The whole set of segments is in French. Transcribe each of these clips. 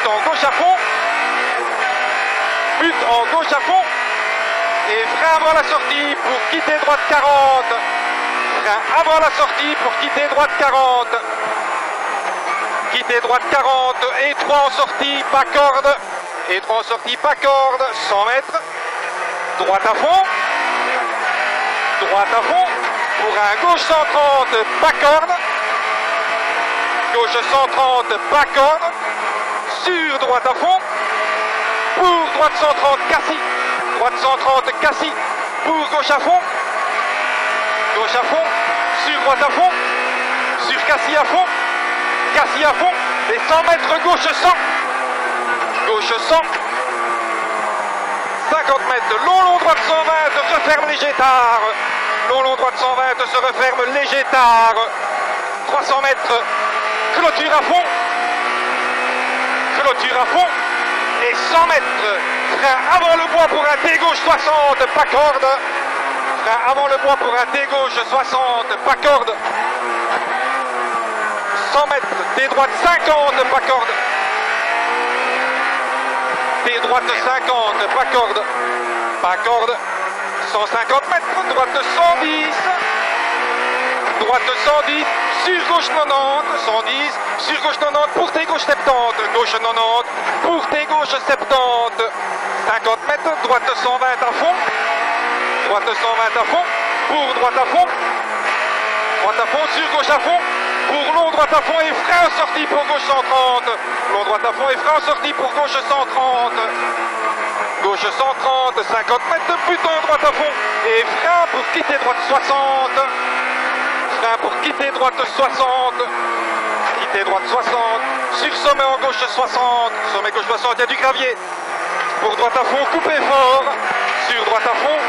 but en gauche à fond. But en gauche à fond. Et frein avant la sortie pour quitter droite 40. Frein avant la sortie pour quitter droite 40. Quitter droite 40 et 3 en sortie, pas corde. Et 3 en sortie, pas corde. 100 mètres. Droite à fond. Droite à fond. Pour un gauche 130, pas corde. Gauche 130, pas corde. Sur droite à fond. Pour droite 130, Cassis. Droite 130, Cassis. Pour gauche à fond. Gauche à fond. Sur droite à fond. Sur Cassis à fond. Cassis à fond. Et 100 mètres gauche 100. Gauche 100. 50 mètres. Long droite 120. Referme léger tard. Long droite 120. Se referme léger tard. 300 mètres. Clôture à fond. Clôture à fond. Et 100 mètres. Frein avant le bois pour un T gauche 60. Pas corde. Frein avant le bois pour un T gauche 60. Pas corde. 100 mètres. T droite 50. Pas corde. T droite 50. Pas corde. Pas corde. 150 mètres. Droite 110. Droite 110. Sur gauche 90, 110, sur gauche 90, pour T gauche 70, gauche 90, pour T gauche 70, 50 mètres, droite 120 à fond, droite 120 à fond, pour droite à fond, sur gauche à fond, pour long droite à fond et frein sorti pour gauche 130, long droite à fond et frein sorti pour gauche 130, gauche 130, 50 mètres, buton droite à fond et frein pour quitter droite 60. Pour quitter droite 60, quitter droite 60, sur sommet en gauche 60, sommet gauche 60, il y a du gravier, pour droite à fond, coupé fort, sur droite à fond,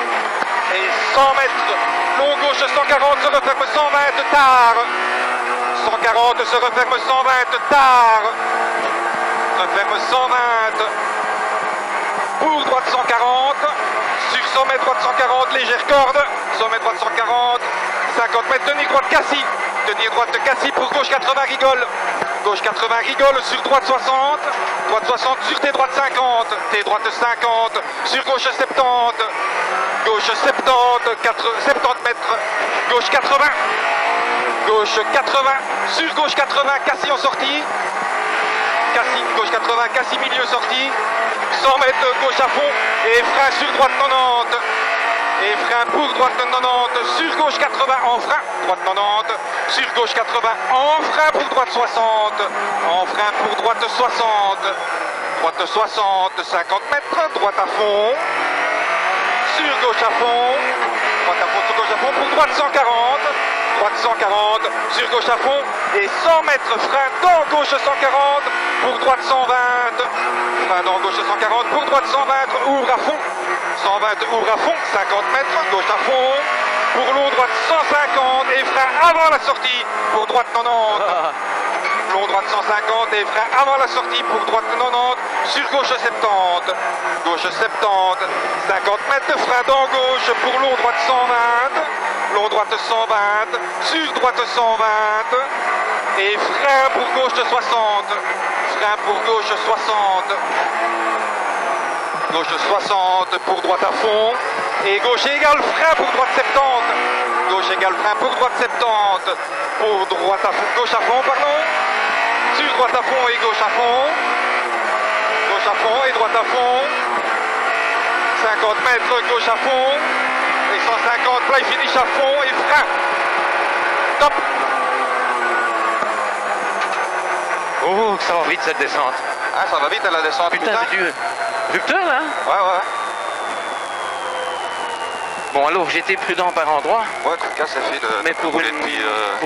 et 100 mètres, long gauche 140, se referme 120 tard, 140, se referme 120 tard, referme 120, pour droite 140, sur sommet droite 140, légère corde, sommet droite 140, 50 mètres, tenir droite Cassis. Tenir droite Cassis pour gauche 80 rigole. Gauche 80 rigole sur droite 60. Droite 60 sur T droite 50. T droite 50 sur gauche 70. Gauche 70, 70 mètres. Gauche 80. Gauche 80 sur gauche 80. Cassis en sortie. Cassis, gauche 80, Cassis milieu sortie. 100 mètres gauche à fond. Et frein sur droite 90. Et frein pour droite 90, sur gauche 80 en frein, droite 90, sur gauche 80 en frein pour droite 60, en frein pour droite 60, droite 60, 50 mètres, droite à fond, sur gauche à fond, droite à fond, sur gauche à fond pour droite 140, droite 140, sur gauche à fond, et 100 mètres, frein dans gauche 140, pour droite 120, frein dans gauche 140, pour droite 120, ouvre à fond, 120 ouvre à fond, 50 mètres, gauche à fond, pour long droite 150 et frein avant la sortie, pour droite 90, long droite 150 et frein avant la sortie, pour droite 90, sur gauche 70, gauche 70, 50 mètres, frein dans gauche, pour long droite 120, long droite 120, sur droite 120, et frein pour gauche 60, frein pour gauche 60, gauche 60 pour droite à fond, et gauche égale frein pour droite 70, gauche égale frein pour droite 70, pour droite à fond, gauche à fond, pardon, sur droite à fond et gauche à fond et droite à fond, 50 mètres gauche à fond, et 150 play finish à fond et frein, top. Oh, ça va vite cette descente. Ah, ça va vite à la descente. Putain, c'est dur. Rupteur, hein? Ouais. Bon, alors, j'étais prudent par endroit. Ouais, en tout cas, ça fait de... Mais pour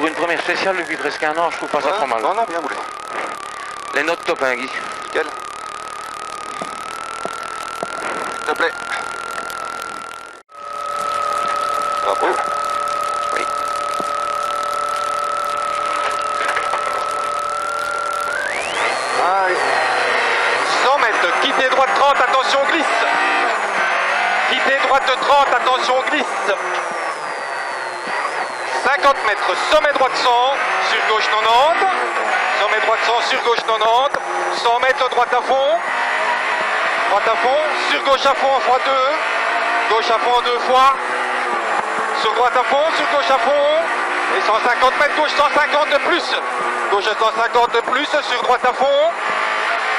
une première spéciale depuis presque un an, je trouve pas ça trop mal. Non, bien roulé. Les notes top, hein, Guy? Nickel. S'il te plaît. Bravo. Oui. Allez. 100 mètres, quittez droite 30, attention glisse. Quittez droite 30, attention glisse. 50 mètres, sommet droite 100, sur gauche 90, sommet droite 100, sur gauche 90, 100 mètres droite à fond, sur gauche à fond x2, gauche à fond 2 fois, sur droite à fond, sur gauche à fond, et 150 mètres, gauche 150 de plus, gauche 150 de plus, sur droite à fond,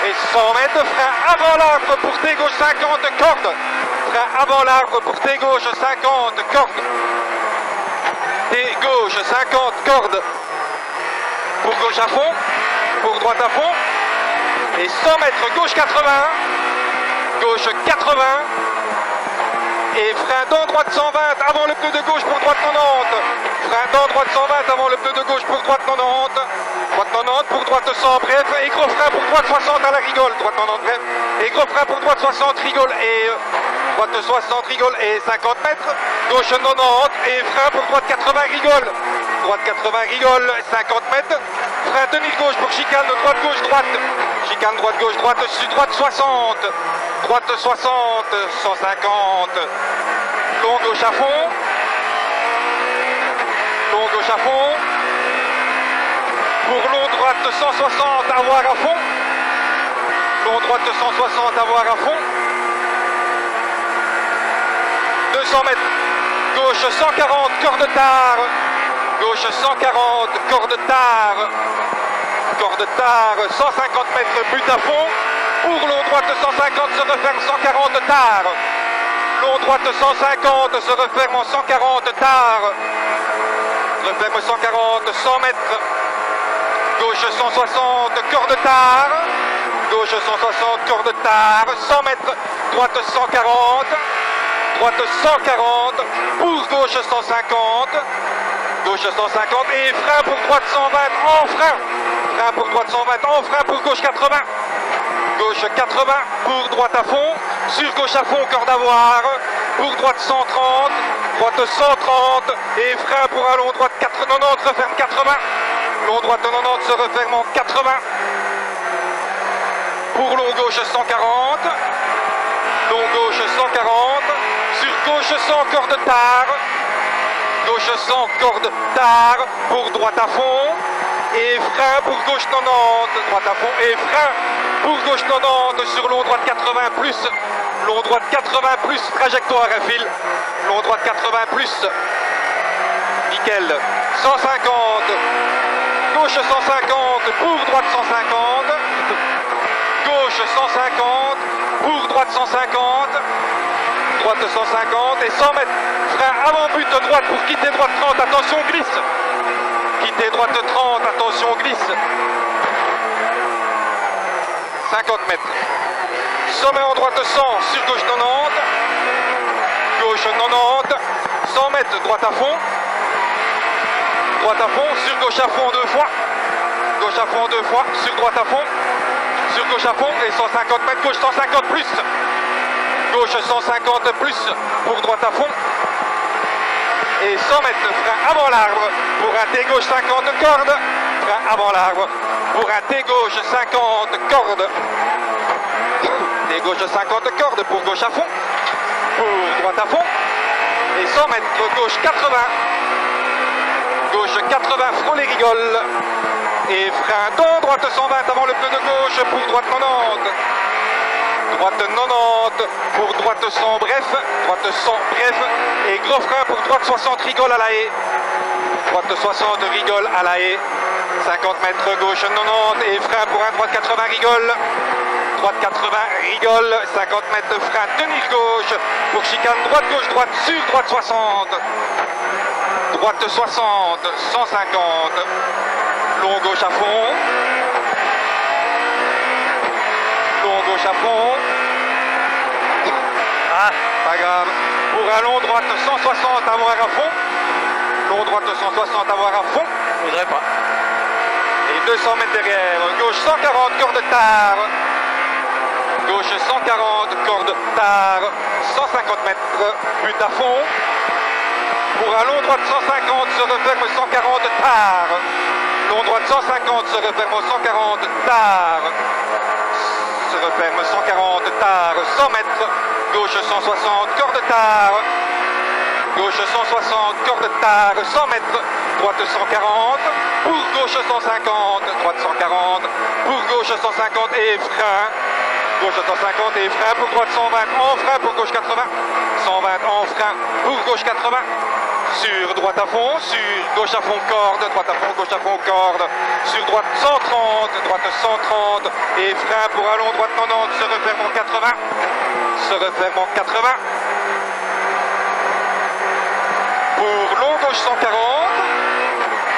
et 100 mètres, frein avant l'arbre pour T gauche 50 cordes, frein avant l'arbre pour T gauche 50 cordes, T gauche 50 cordes, pour gauche à fond, pour droite à fond, et 100 mètres, gauche 80, gauche 80, et frein dans droite 120 avant le pneu de gauche pour droite 90, frein dans droite 120 avant le pneu de gauche pour droite 90, droite 90 pour droite 100, bref, et gros frein pour droite 60 à la rigole, droite 90 bref, et gros frein pour droite 60 rigole, et droite 60 rigole et 50 mètres, gauche 90, et frein pour droite 80 rigole, droite 80 rigole, 50 mètres, frein tenir gauche pour chicane droite gauche droite, chicane droite gauche droite, droite 60, droite 60, 150, long gauche à fond, long gauche à fond, pour long droite 160 à voir à fond, long droite 160 à voir à fond, 200 mètres, gauche 140, corde tard, gauche 140, corde tard, 150 mètres, but à fond, pour long droite 150 se referme 140 tard, long droite 150 se referme en 140 tard, referme 140, 100 mètres, gauche 160, corde tard, gauche 160, corde tard, 100 mètres, droite 140, droite 140, pousse gauche 150, gauche 150 et frein pour droite 120 en frein, frein pour droite 120 en frein pour gauche 80, gauche 80 pour droite à fond, sur gauche à fond corde à voir, pour droite 130, droite 130 et frein pour un long droite 90, referme 80, long droite 90 se referme en 80, pour long gauche 140, long gauche 140, sur gauche 100 corde tard, gauche 100 corde tard, pour droite à fond, et frein pour gauche 90, droite à fond, et frein pour gauche 90, sur long droite 80 plus, long droite 80 plus, trajectoire à fil, long droite 80 plus, nickel, 150, gauche 150, pour droite 150, gauche 150, pour droite 150, droite 150 et 100 mètres, frein avant but droite pour quitter droite 30, attention glisse, quitter droite 30, attention glisse, 50 mètres, sommet en droite 100, sur gauche 90, gauche 90, 100 mètres, droite à fond, sur gauche à fond 2 fois, gauche à fond 2 fois, sur droite à fond, sur gauche à fond et 150 mètres, gauche 150 plus, gauche 150 plus, pour droite à fond, et 100 mètres, frein avant l'arbre, pour un T gauche 50 cordes, frein avant l'arbre, pour un T gauche 50 cordes, T gauche 50 cordes, pour gauche à fond, pour droite à fond, et 100 mètres, gauche 80, gauche 80, frôle et rigole, et frein dans droite 120 avant le pneu de gauche, pour droite 90, droite 90, pour droite 100 bref, droite 100 bref, et gros frein pour droite 60 rigole à la haie, droite 60 rigole à la haie, 50 mètres gauche 90 et frein pour un droite 80 rigole, droite 80 rigole, 50 mètres frein tenir gauche, pour chicane droite gauche droite sur droite 60, droite 60, 150, long gauche à fond, long gauche à fond, ah, pas grave, pour un long droite 160 à voir à fond, long droite 160 à voir à fond, Je voudrais pas. et 200 mètres derrière, gauche 140, corde tard, gauche 140, corde tard, 150 mètres, but à fond, pour un long droite 150 se referme 140 tard, long droite 150 se referme 140 tard, se referme 140 tard, 100 mètres, gauche 160, corde tard, gauche 160, corde tard, 100 mètres, droite 140, pour gauche 150, droite 140, pour gauche 150 et frein, gauche 150 et frein pour droite 120, en frein pour gauche 80, 120 en frein pour gauche 80, sur droite à fond, sur gauche à fond corde, droite à fond, gauche à fond corde, sur droite 130, droite 130 et frein pour allons droite 90, se referme en 80, se referme en 80. Pour long gauche 140,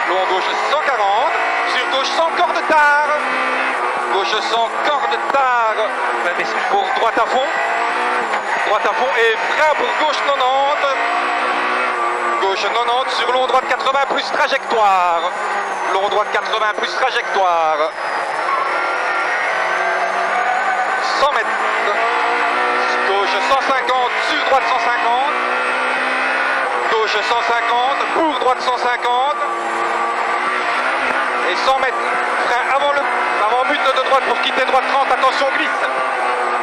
long gauche 140, sur gauche 100 corde tard, gauche 100 corde tard, pour droite à fond et frein pour gauche 90, gauche 90 sur long droite 80 plus trajectoire, long droite 80 plus trajectoire, 100 mètres, gauche 150 sur droite 150, gauche 150, pour droite 150 et 100 mètres, frein avant but de droite pour quitter droite 30, attention glisse,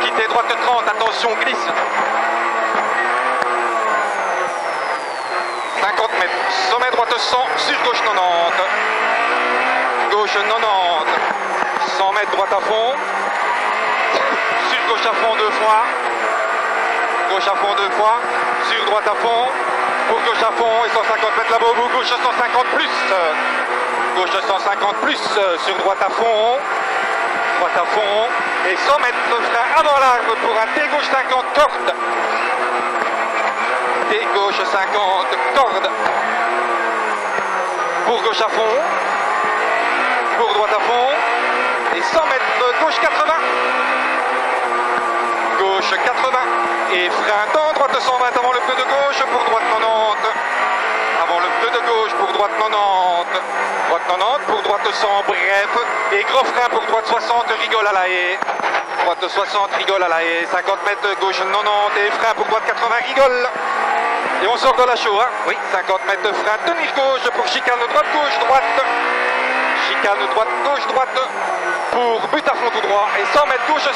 quitter droite 30, attention glisse, 50 mètres, sommet droite 100 sur gauche 90, gauche 90, 100 mètres droite à fond, sur gauche à fond 2 fois, gauche à fond 2 fois, sur droite à fond, pour gauche à fond et 150 mètres là-bas, gauche 150 plus, gauche 150 plus, sur droite à fond et 100 mètres frein avant l'arbre pour un T gauche 50 corde, T gauche 50 corde, pour gauche à fond, pour droite à fond et 100 mètres gauche 80, gauche 80 et frein dans droite 120 avant le pneu de gauche pour droite 90, avant le pneu de gauche pour droite 90, droite 90 pour droite 100 bref et gros frein pour droite 60 rigole à la haie, droite 60 rigole à la haie, 50 mètres gauche 90 et frein pour droite 80 rigole et on sort de la chaux, hein. Oui, 50 mètres frein tenir gauche pour chicane droite gauche droite, chicane droite gauche droite pour but à fond tout droit et 100 mètres gauche 120,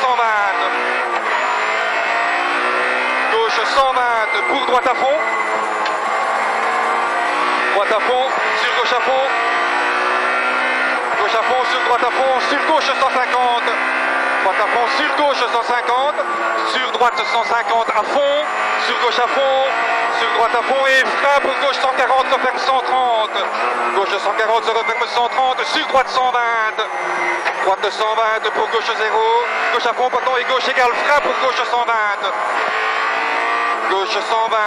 gauche 120 pour droite à fond, droite à fond, sur gauche à fond, gauche à fond, sur droite à fond, sur gauche 150, droite à fond, sur gauche 150, sur droite 150 à fond, sur gauche à fond, sur droite à fond et frein pour gauche 140, se referme 130, gauche 140, se referme 130, sur droite 120, droite 120 pour gauche 0, gauche à fond, pardon, et gauche égale, frein pour gauche 120, gauche 120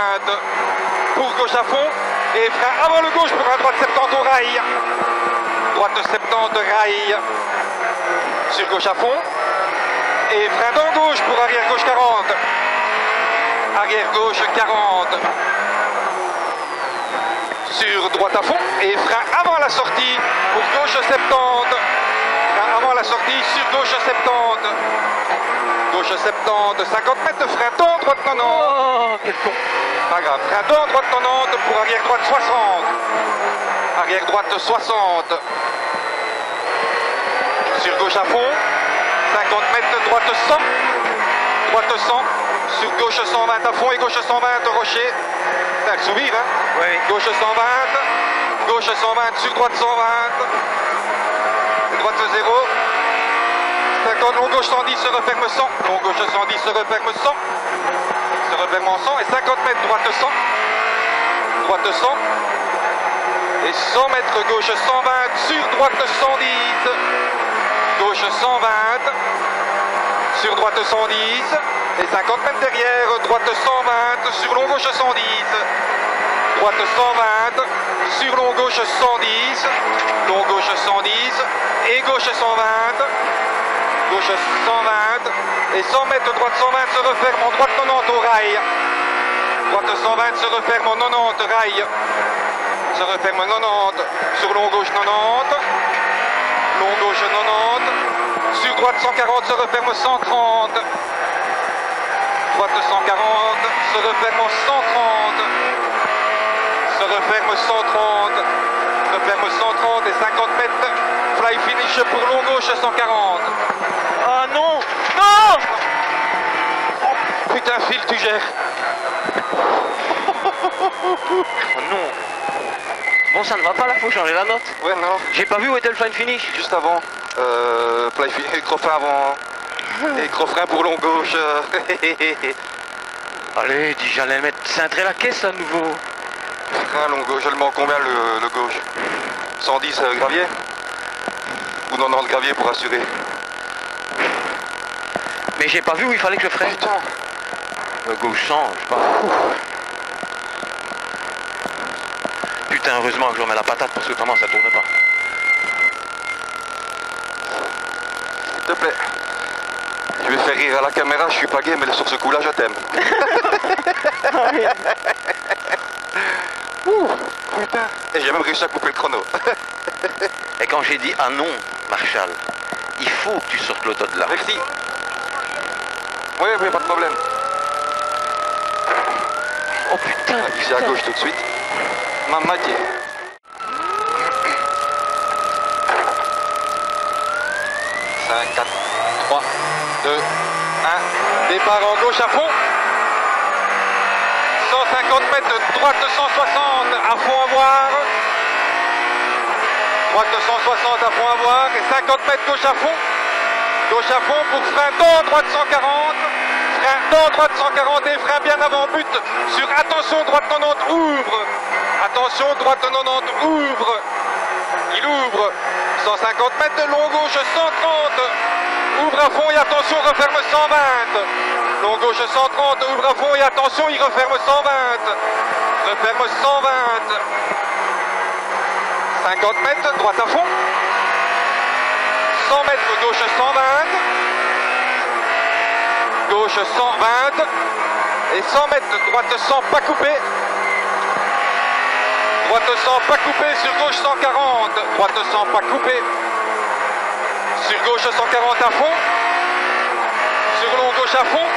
pour gauche à fond et frein avant le gauche pour un droite 70 au rail, droite 70 rail sur gauche à fond et frein dans gauche pour arrière gauche 40, arrière gauche 40 sur droite à fond et frein avant la sortie pour gauche 70, frein avant la sortie sur gauche 70, gauche 70, 50 mètres de frein dans droite 90. Oh, quel con. Pas grave, frein dans droite 90 pour arrière droite 60. Arrière droite 60. Sur gauche à fond. 50 mètres de droite 100. Droite 100. Sur gauche 120 à fond et gauche 120 rocher. C'est le sourire, hein? Oui. Gauche 120. Gauche 120 sur droite 120. Droite 0. 50, long gauche 110 se referme 100, long gauche 110 se referme 100, se referme en 100 et 50 mètres droite 100, droite 100 et 100 mètres gauche 120 sur droite 110, gauche 120 sur droite 110 et 50 mètres derrière droite 120 sur long gauche 110, droite 120 sur long gauche 110, long gauche 110 et gauche 120. Gauche 120 et 100 mètres droite 120 se referme en droite 90 au rail. Droite 120 se referme en 90 rail. Se referme 90 sur long gauche 90. Long gauche 90. Sur droite 140 se referme 130. Droite 140 se referme en 130. Se referme 130. Se referme 130 et 50 mètres. Fly finish pour long gauche 140. Ah non! Non! Oh, putain, Phil, tu gères. Oh non! Bon, ça ne va pas là, faut changer la note. Ouais, non. J'ai pas vu où était le fine finish. Juste avant. Écrofrein avant. Écrofrein pour long gauche. Allez, dis j'allais mettre cintrer la caisse à nouveau. Frein long gauche, je le mets en combien le gauche? 110 gravier? Ou 90 gravier pour assurer? Mais j'ai pas vu où il fallait que je freine. Putain. Le gauche 100, je sais pas. Putain, heureusement que je remets la patate parce que comment ça tourne pas. S'il te plaît. Je vais faire rire à la caméra, je suis pas gay, mais sur ce coup-là, je t'aime. Putain. Et j'ai même réussi à couper le chrono. Et quand j'ai dit ah non, Marshall, il faut que tu sortes l'auto de là. Merci. Oui, oui, pas de problème. Oh putain, Ici à gauche tout de suite. Mamadier. 5, 4, 3, 2, 1. Départ en gauche à fond. 150 mètres de droite de 160 à fond à voir. Droite de 160 à fond à voir. Et 50 mètres gauche à fond. Gauche à fond pour frein dans droite 140. Frein dans droite 140 et frein bien avant but sur attention droite 90 ouvre. Attention droite 90 ouvre. Il ouvre. 150 mètres de long gauche 130. Ouvre à fond et attention referme 120. Long gauche 130, ouvre à fond et attention, il referme 120. Referme 120. 50 mètres, droite à fond. 100 mètres, gauche 120. Gauche 120. Et 100 mètres, droite 100, pas coupé. Droite 100, pas coupé, sur gauche 140. Droite 100, pas coupé. Sur gauche 140 à fond. Sur long gauche à fond.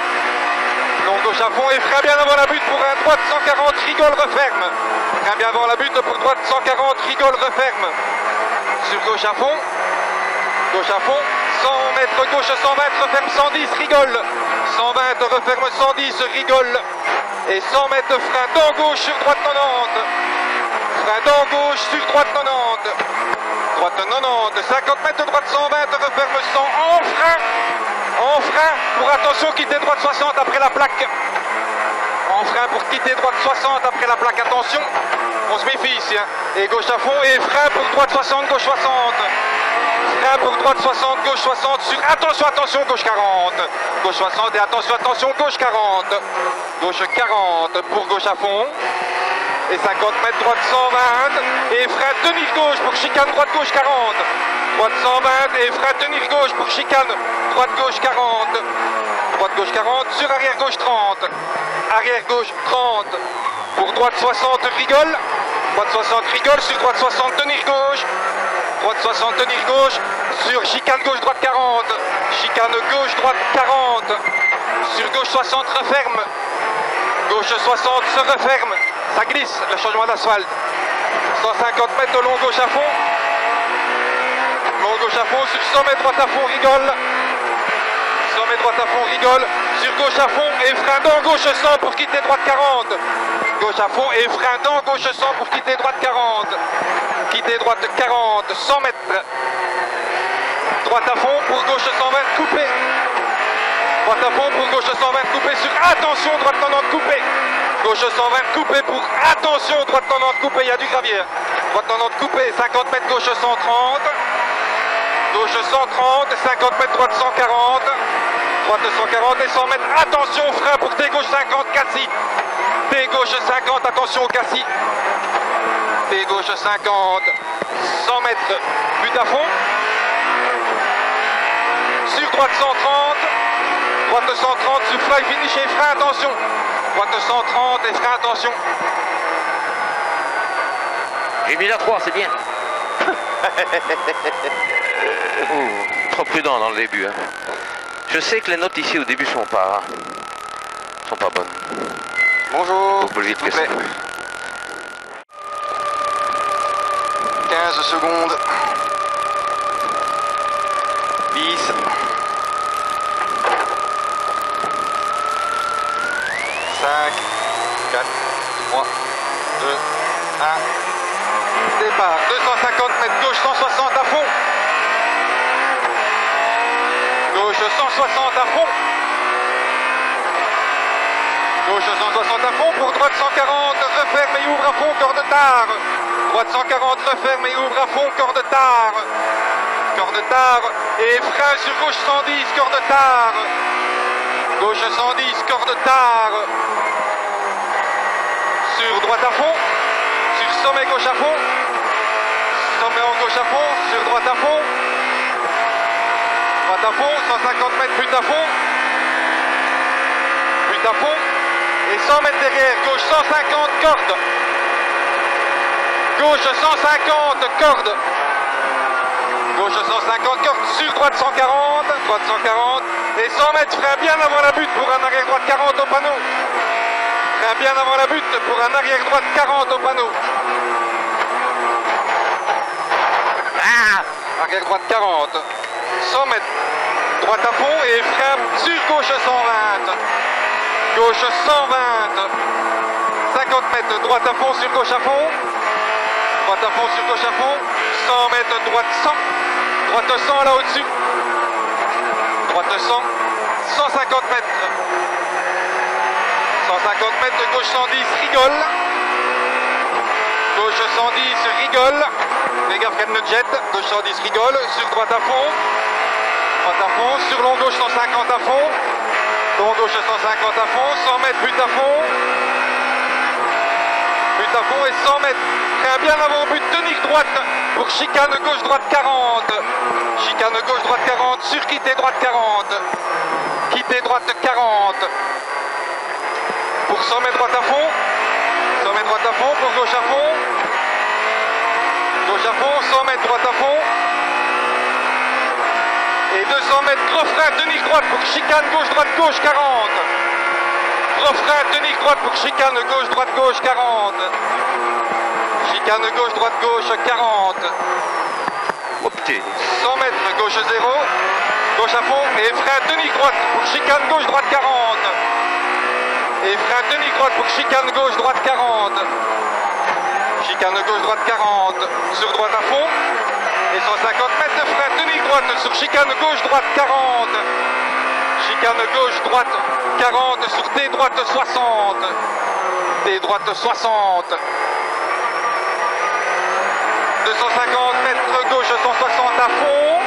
Long gauche à fond et frein bien avant la butte pour un droite 140, rigole, referme. Frein bien avant la butte pour droite 140, rigole, referme. Sur gauche à fond. Gauche à fond. 100 mètres gauche 120, referme 110, rigole. 120, referme 110, rigole. Et 100 mètres de frein dans gauche sur droite 90. Frein dans gauche sur droite 90. Droite 90. 50 mètres de droite 120, referme 100 en frein. En frein pour attention quitter droite 60 après la plaque. En frein pour quitter droite 60 après la plaque, attention. On se méfie ici. Hein. Et gauche à fond et frein pour droite 60, gauche 60. Frein pour droite 60, gauche 60 sur attention, attention, gauche 40. Gauche 60 et attention, attention, gauche 40. Gauche 40 pour gauche à fond. Et 50 mètres droite 120 et frein tenir gauche pour chicane droite gauche 40. Droite 120 et frein tenir gauche pour chicane droite gauche 40. Droite gauche 40 sur arrière gauche 30. Arrière gauche 30 pour droite 60 rigole. Droite 60 rigole sur droite 60 tenir gauche. Droite 60 tenir gauche sur chicane gauche droite 40. Chicane gauche droite 40. Sur gauche 60 referme. Gauche 60 se referme. Ça glisse, le changement d'asphalte. 150 mètres de long gauche à fond. Long gauche à fond, sur 100 mètres droite à fond, rigole. 100 mètres droite à fond, rigole. Sur gauche à fond et frein dans gauche 100 pour quitter droite 40. Gauche à fond et frein dans gauche 100 pour quitter droite 40. Quitter droite 40, 100 mètres. Droite à fond pour gauche 120, coupé. Droite à fond pour gauche 120, coupé sur attention, droite 90, coupé. Gauche 120, coupé pour attention, droite 90, coupé, il y a du gravier. Droite 90, coupé, 50 mètres, gauche 130. Gauche 130, 50 mètres, droite 140. Droite 140 et 100 mètres, attention, frein pour T gauche 50, Cassis. T gauche 50, attention au Cassis. T gauche 50, 100 mètres, but à fond. Sur droite 130. Droite 130 sur fly finish et frein, attention. Droite 130 et frein, attention. J'ai mis la 3, c'est bien. Trop prudent dans le début. Hein. Je sais que les notes ici au début sont pas bonnes. Bonjour. Faut plus vite que ça. 15 secondes. 10. 5, 4, 3, 2, 1. Départ, 250 mètres, gauche 160 à fond. Gauche 160 à fond. Gauche 160 à fond pour droite 140, referme et ouvre à fond, corde tard. Droite 140, referme et ouvre à fond, corde tard. Corde tard et frein sur gauche 110, corde tard. Gauche 110, corde tard. Sur droite à fond. Sur sommet gauche à fond. Sommet en gauche à fond. Sur droite à fond. Droite à fond, 150 mètres, but à fond. But à fond. Et 100 mètres derrière, gauche 150, corde. Gauche 150, corde. Gauche 150, corde. Sur droite 140. Droite 140. Et 100 mètres, frein bien avant la butte pour un arrière droite 40 au panneau. Frein bien avant la butte pour un arrière droite 40 au panneau. Arrière droite 40. 100 mètres. Droite à fond et frein sur gauche 120. Gauche 120. 50 mètres. Droite à fond sur gauche à fond. Droite à fond sur gauche à fond. 100 mètres. Droite 100. Droite 100 là au-dessus. Droite 100. 150 mètres. 150 mètres. Gauche 110. Rigole. Gauche 110. Rigole. Les gars qu'elle ne jette. Gauche 110. Rigole. Sur droite à fond. Droite à fond. Sur long gauche 150 à fond. Long gauche 150 à fond. 100 mètres. But à fond. But à fond et 100 mètres. Frein bien avant but. Tenir droite. Pour chicane gauche droite 40. Chicane gauche droite 40. Sur quitter droite 40. Quitter droite 40. Pour 100 mètres droite à fond. 100 mètres droite à fond. Pour gauche à fond. Gauche à fond. 100 mètres droite à fond. Et 200 mètres gros frein. Tenir droite pour chicane gauche droite gauche 40. Gros frein. Tenir droite pour chicane gauche droite gauche 40. Chicane gauche, droite, gauche, 40. Oh putain. 100 mètres, gauche 0. Gauche à fond. Et frein tenir droite pour chicane gauche, droite 40. Et frein tenir droite pour chicane gauche, droite 40. Chicane gauche, droite 40. Sur droite à fond. Et 150 mètres de frein tenir droite sur chicane gauche, droite 40. Chicane gauche, droite 40. Sur T droite 60. T droite 60. 250 mètres, gauche 160 à fond.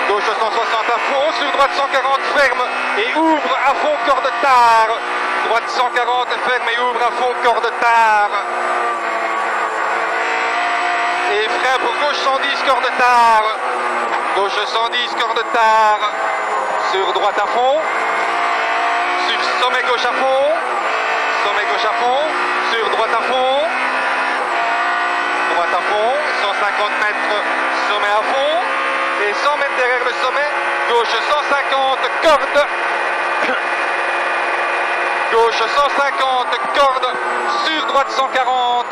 Gauche 160 à fond, sur droite 140 ferme et ouvre à fond corde tard. Droite 140 ferme et ouvre à fond corde tard. Et frein pour gauche 110 corde tard. Gauche 110 corde tard. Sur droite à fond. Sur sommet gauche à fond. Sommet gauche à fond. Sur droite à fond. Droite à fond, 150 mètres, sommet à fond, et 100 mètres derrière le sommet, gauche 150, corde, gauche 150, corde, sur droite 140,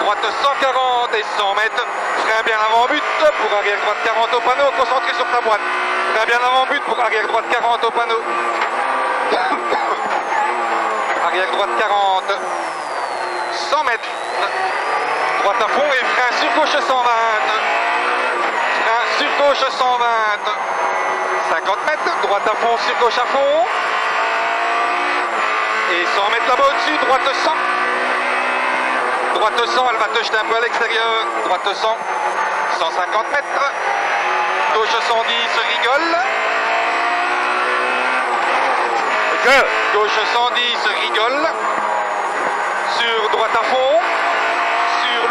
droite 140 et 100 mètres, frein bien avant but pour arrière droite 40 au panneau, concentré sur ta boîte, frein bien avant but pour arrière droite 40 au panneau, arrière droite 40, 100 mètres, droite à fond et frein sur gauche 120. Frein sur gauche 120. 50 mètres, droite à fond sur gauche à fond. Et 100 mètres là-bas au-dessus, droite 100. Droite 100, elle va te jeter un peu à l'extérieur. Droite 100. 150 mètres. Gauche 110, rigole. Gauche 110, rigole. Sur droite à fond.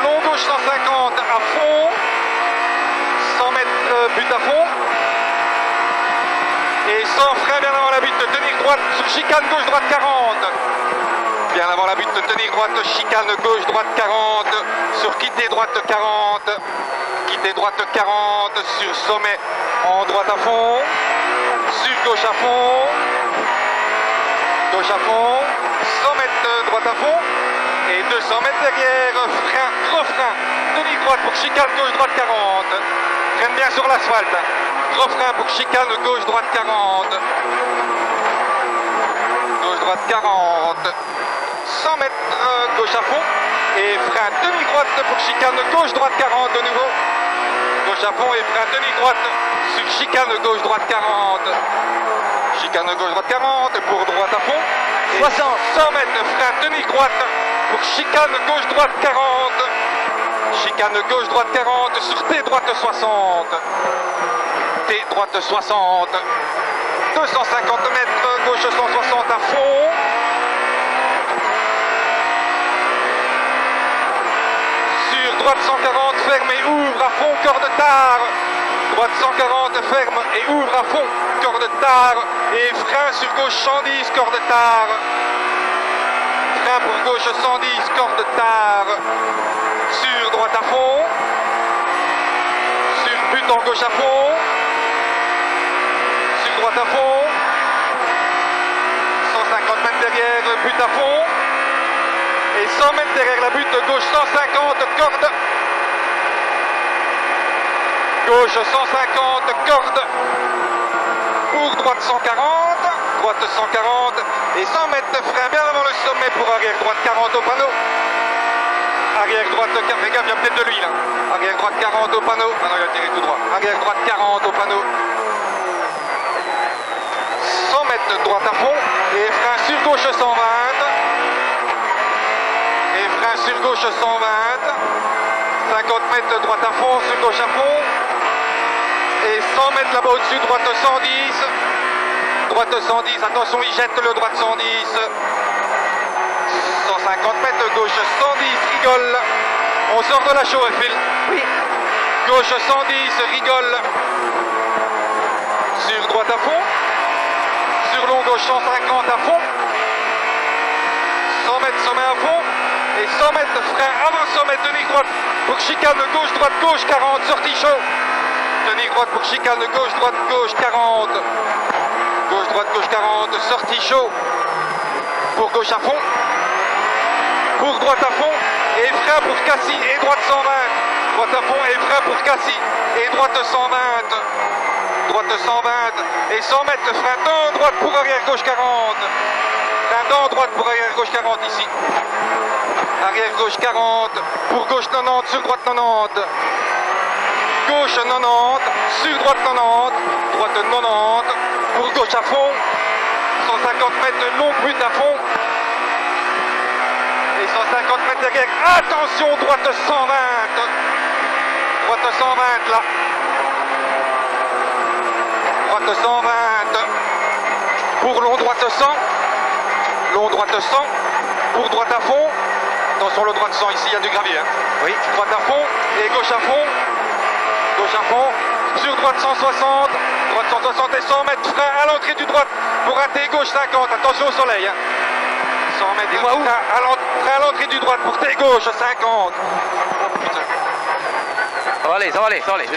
Long gauche 150 à fond, 100 mètres but à fond, et 100 frein bien avant la butte, tenir droite sur chicane gauche droite 40, bien avant la butte, tenir droite, chicane gauche droite 40, sur quitter droite 40, quitter droite 40, sur sommet en droite à fond, sur gauche à fond, gauche à fond, 100 mètres droite à fond, et 200 mètres derrière, frein, gros frein, tenir droite pour chicane gauche droite 40. Freine bien sur l'asphalte. Gros frein pour chicane gauche droite 40. Gauche droite 40. 100 mètres gauche à fond. Et frein demi-droite pour chicane gauche-droite 40 de nouveau. Gauche à fond et frein demi-droite sur chicane gauche-droite 40. Chicane gauche-droite 40 pour droite à fond. 60. 100 mètres, frein demi-droite pour chicane gauche-droite 40. Chicane gauche-droite 40 sur T droite 60. T droite 60. 250 mètres, gauche 160 à fond. Sur droite 140, ferme et ouvre à fond, corps de tard. Droite 140, ferme et ouvre à fond, corps de tard. Et frein sur gauche 110, corps de tard. Frein pour gauche 110, corps de tard. Sur droite à fond. Sur but en gauche à fond. Sur droite à fond. 150 mètres derrière, but à fond. Et 100 mètres derrière la butte, gauche 150, corde. Gauche 150, corde. Pour droite 140, droite 140. Et 100 mètres de frein bien avant le sommet pour arrière droite 40 au panneau. Arrière droite, fais gaffe, il y a peut-être de lui là. Arrière droite 40 au panneau. Ah non, il a tiré tout droit. Arrière droite 40 au panneau. 100 mètres de droite à fond. Et frein sur gauche 120. Et frein sur gauche 120. 50 mètres de droite à fond, sur gauche à fond. Et 100 mètres là-bas au-dessus, droite 110. Droite 110, attention, il jette le droite 110. 150 mètres, gauche 110, rigole. On sort de la chaux, Phil. Oui. Gauche 110, rigole. Sur droite à fond. Sur long, gauche 150 à fond. 100 mètres, sommet à fond. Et 100 mètres, frein avant sommet, tenir droite pour chicane gauche, droite, gauche, 40, sortie chaud. Tenir droite pour chicane gauche, droite, gauche, 40. Gauche, droite, gauche, 40, sortie chaud. Pour gauche à fond. Pour droite à fond. Et frein pour Cassis et droite 120. Droite à fond et frein pour Cassis et droite 120. Droite 120. Et 100 mètres, frein dans droite pour arrière gauche 40. Frein dans droite pour arrière gauche 40 ici. Arrière gauche 40. Pour gauche 90, sur droite 90. Gauche 90, sur droite 90, droite 90, pour gauche à fond, 150 mètres long but à fond, et 150 mètres derrière, attention, droite 120, droite 120 là, droite 120, pour long droite 100, long droite 100, pour droite à fond, attention le droite 100 ici, il y a du gravier, hein. Oui, droite à fond, et gauche à fond, gauche à fond, sur droite 160, droite 160 et 100 mètres, frein à l'entrée du droite pour rater gauche 50, attention au soleil. Hein. 100 mètres, frein à l'entrée du droite pour T gauche 50. Oh, putain. Ça va aller, ça va aller, ça va aller.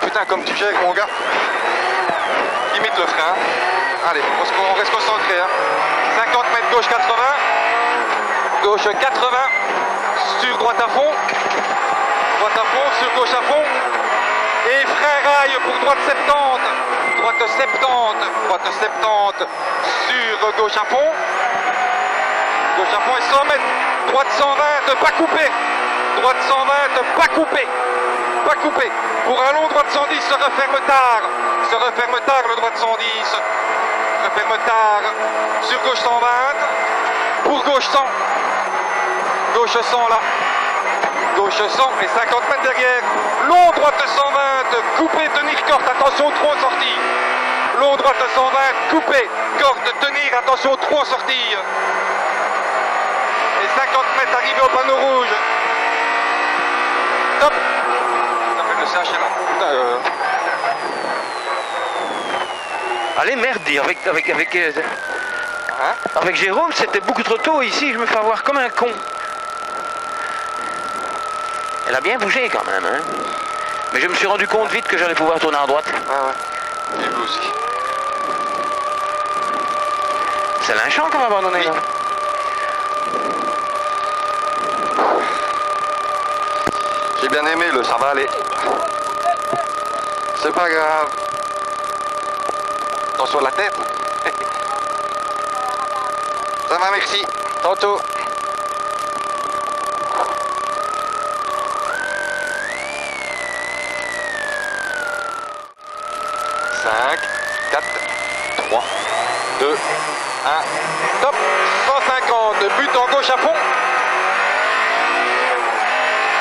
Putain, comme tu gères mon gars. Limite le frein. Allez, on reste concentré. Hein. 50 mètres gauche 80. Gauche 80. Sur droite à fond. Droite à fond, sur gauche à fond. Et frein rail pour droite 70. Droite 70. Droite 70. Sur gauche à fond. Gauche à fond et 100 mètres. Droite 120, pas coupé. Droite 120, pas coupé. Pas coupé. Pour un long droite 110, se referme tard. Se referme tard le droite 110. Se referme tard. Sur gauche 120. Pour gauche 100. Gauche 100 là. Gauche 100 et 50 mètres derrière. Long droite 120. Coupé, tenir corde. Attention, trop sorties. Long droite 120. Coupé. Corde, tenir. Attention, trop sorties. Et 50 mètres arrivé au panneau rouge. Top. Ça fait le CH là. Allez, merde, avec Jérôme, c'était beaucoup trop tôt ici, je me fais avoir comme un con. Elle a bien bougé quand même, hein. Mais je me suis rendu compte vite que j'allais pouvoir tourner à droite. Ah ouais, j'ai vu aussi. C'est Lynchant qu'on va abandonner là. J'ai bien aimé le ça va aller. C'est pas grave. Attention à la tête. Ça va, merci. Tantôt. 5, 4, 3, 2, 1, top, 150, but en gauche à fond.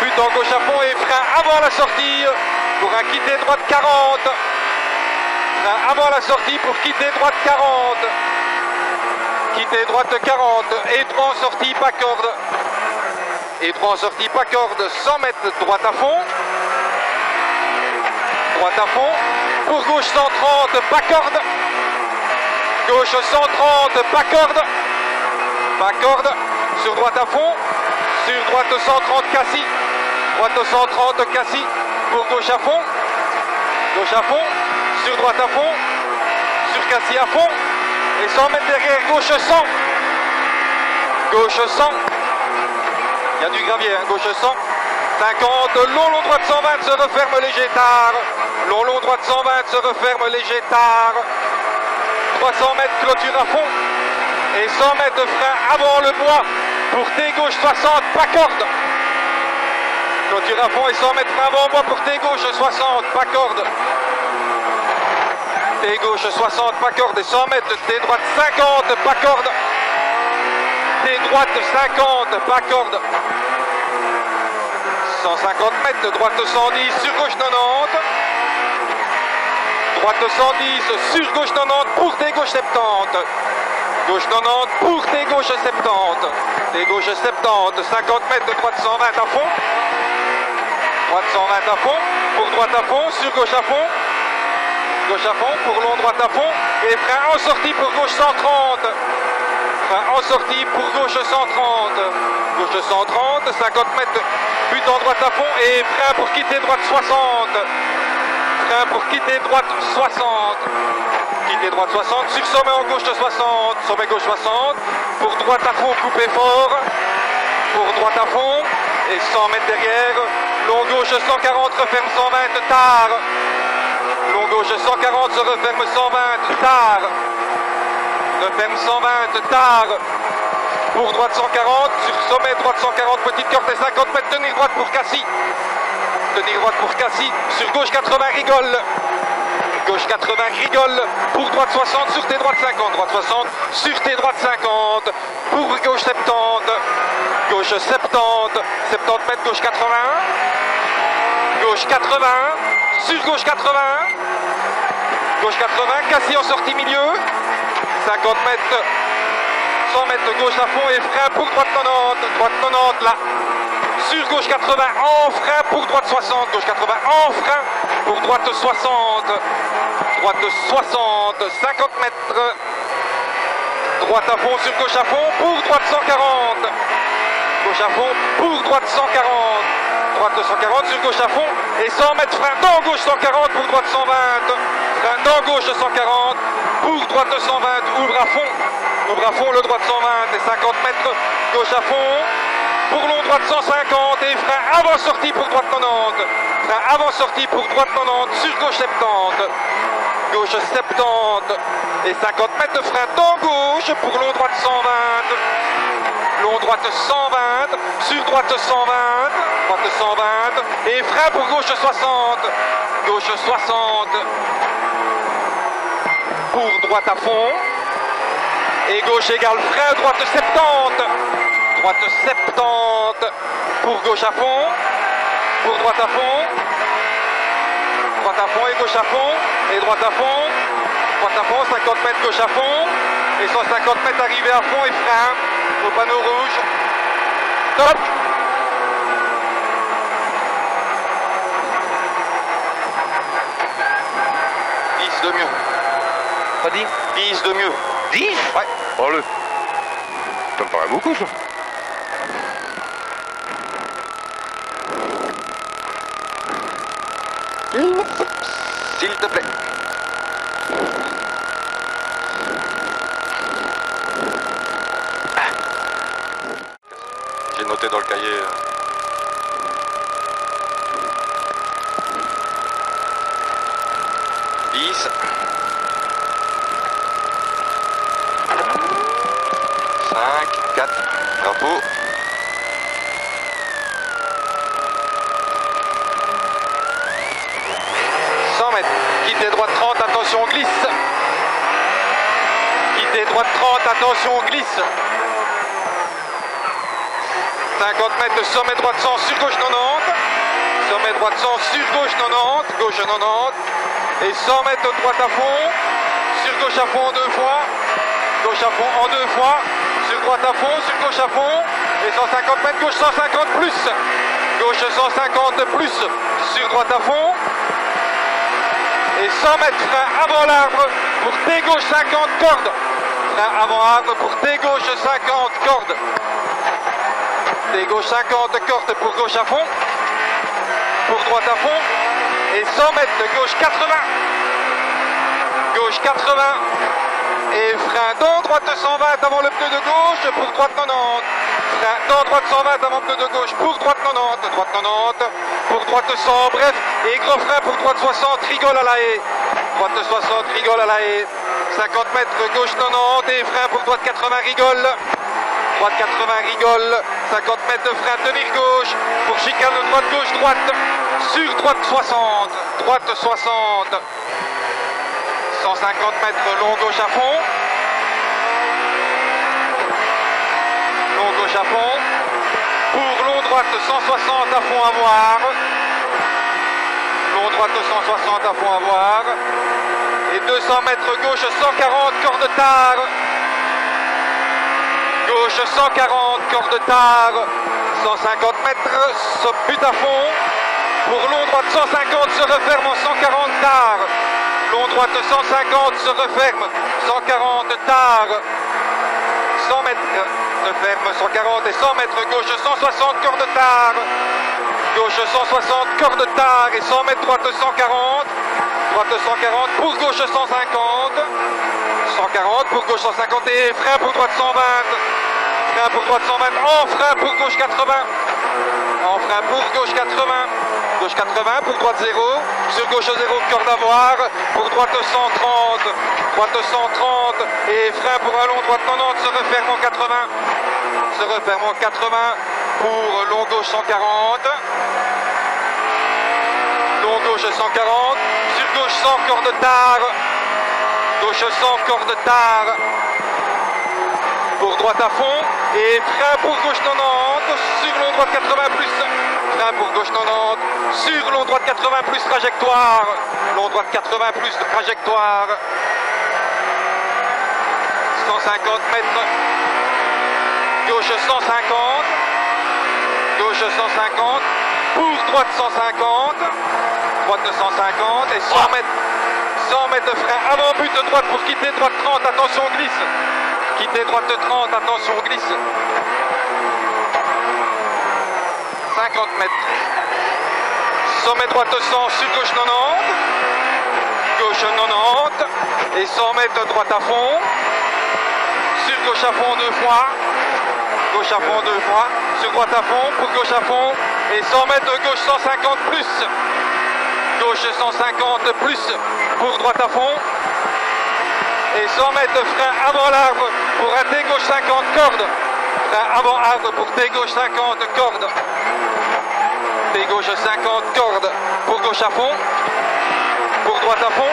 But en gauche à fond et frein avant la sortie pour un quitter droite 40. Frein avant la sortie pour quitter droite 40. Quitter droite 40 et droit en sortie, pas corde. Et droit en sortie, pas corde, 100 mètres droite à fond. Droite à fond. Pour gauche 130, pas corde. Gauche 130, pas corde. Pas corde. Sur droite à fond. Sur droite 130, Cassis. Droite 130, Cassis. Pour gauche à fond. Gauche à fond. Sur droite à fond. Sur Cassis à fond. Et 100 mètres derrière, gauche 100. Gauche 100. Il y a du gravier, hein, gauche 100. 50, long droite 120, se referme léger tard. Long droite 120, se referme léger tard. 300 mètres, clôture à fond. Et 100 mètres de frein avant le bois. Pour T gauche 60, pas corde. Clôture à fond et 100 mètres frein avant bois pour T gauche 60, pas corde. T gauche 60, pas corde. Et 100 mètres, T droite 50, pas corde. T droite 50, pas corde. 150 mètres, droite 110, sur gauche 90. Droite 110, sur gauche 90, pour T gauche 70. Gauche 90, pour T gauche 70. T gauche 70, 50 mètres de droite 120 à fond. Droite 120 à fond, pour droite à fond, sur gauche à fond. Gauche à fond, pour long droite à fond. Et frein en sortie pour gauche 130. Frein en sortie pour gauche 130. Gauche 130, 50 mètres, but en droite à fond. Et frein pour quitter droite 60. Frein pour quitter droite 60. Quitter droite 60, sur sommet en gauche 60. Sommet gauche 60. Pour droite à fond, coupé fort. Pour droite à fond. Et 100 mètres derrière. Long gauche 140, referme 120, tard. Long gauche 140, se referme 120, tard. Referme 120, tard. Pour droite 140, sur sommet droite 140, petite corde et 50 mètres, tenir droite pour Cassis. Tenir droite pour Cassis, sur gauche 80, rigole. Gauche 80, rigole. Pour droite 60, sur T droite 50. Droite 60, sur T droite 50. Pour gauche 70. Gauche 70. 70 mètres, gauche 80. Gauche 80. Sur gauche 80. Gauche 80, Cassis en sortie milieu. 50 mètres. 100 mètres de gauche à fond et frein pour droite 90. Droite 90 là. Sur gauche 80 en frein pour droite 60. Gauche 80 en frein pour droite 60. Droite 60. 50 mètres. Droite à fond sur gauche à fond pour droite 140. Gauche à fond pour droite 140. Droite 140 sur gauche à fond. Et 100 mètres frein dans gauche 140 pour droite 120. Frein dans gauche 140 pour droite 120. Ouvre à fond. Ouvre à fond le droite 120 et 50 mètres gauche à fond. Pour long droite 150 et frein avant sortie pour droite 90. Frein avant sortie pour droite 90 sur gauche 70. Gauche 70 et 50 mètres de frein dans gauche pour long droite 120. Long droite 120 sur droite 120. Droite 120 et frein pour gauche 60. Gauche 60 pour droite à fond. Et gauche égale frein, droite 70. Droite 70 pour gauche à fond. Pour droite à fond. Droite à fond et gauche à fond. Et droite à fond. Droite à fond, 50 mètres gauche à fond. Et 150 mètres arrivé à fond et frein au panneau rouge. Top! De mieux. Pas dit 10 de mieux. 10? Ouais. Oh le. Ça me paraît beaucoup ça. S'il te plaît. J'ai noté dans le cahier. 5, 4, drapeau. Quittez droite 30, attention glisse. Quittez droite 30, attention glisse. 50 mètres de sommet droite 100 sur gauche 90. Sommet droite 100 sur gauche 90. Gauche 90. Et 100 mètres de droite à fond. Sur gauche à fond 2 fois. Gauche à fond en 2 fois. Sur droite à fond, sur gauche à fond. Et 150 mètres, gauche 150 plus. Gauche 150 plus. Sur droite à fond. Et 100 mètres frein avant l'arbre pour T gauche 50 cordes. Frein avant arbre pour T gauche 50 cordes. T gauche 50 cordes pour gauche à fond. Pour droite à fond. Et 100 mètres de gauche 80. Gauche 80. Et frein dans droite 120 avant le pneu de gauche pour droite 90. Frein dans droite 120 avant le pneu de gauche pour droite 90. Droite 90. Pour droite 100, bref. Et gros frein pour droite 60, rigole à la haie. Droite 60, rigole à la haie. 50 mètres, gauche 90 et frein pour droite 80, rigole. Droite 80, rigole. 50 mètres de frein, tenir gauche. Pour chicane droite, gauche, droite. Sur droite 60. Droite 60. 150 mètres, long gauche à fond. Long gauche à fond. Pour long droite 160 à fond à voir. Long droite 160 à fond à voir. Et 200 mètres gauche 140 corde tard. Gauche 140 corde tard. 150 mètres but à fond. Pour long droite 150 se referme en 140 tard. Long droite 150 se referme. 140 tard. 100 mètres referme 140 et 100 mètres gauche 160 corde tard. Gauche 160 corde tard et 100 mètres droite 140. Droite 140 pour gauche 150. 140 pour gauche 150 et frein pour droite 120. Frein pour droite 120. En frein pour gauche 80. En frein pour gauche 80. Gauche 80 pour droite 0. Sur gauche 0 corde à voir. Pour droite 130. Droite 130 et frein pour un long droite 90 se referme en 80. Se referme en 80 pour long gauche 140. Long gauche 140. Sur gauche 100 corde tard. Gauche 100 corde tard. Pour droite à fond. Et frein pour gauche 90. Sur long droite 80 plus. Frein pour gauche 90. Sur long droite 80 plus trajectoire. Long droite 80 plus trajectoire. 150 mètres. Gauche 150. Gauche 150. Pour droite 150. Droite 150 et 100 mètres. 100 mètres de frein avant but de droite pour quitter droite 30. Attention glisse. Quitter droite 30. Attention glisse. 50 mètres. Sommet droite 100 sur gauche 90. Gauche 90. Et 100 mètres droite à fond. Sur gauche à fond 2 fois. Gauche à fond 2 fois. Sur droite à fond. Pour gauche à fond. Et 100 mètres de gauche 150 plus. Gauche 150 plus. Pour droite à fond. Et 100 mètres de frein avant l'arbre. Pour un T gauche 50 cordes. Frein avant arbre pour T gauche 50 cordes. T gauche 50 cordes. Pour gauche à fond. Pour droite à fond.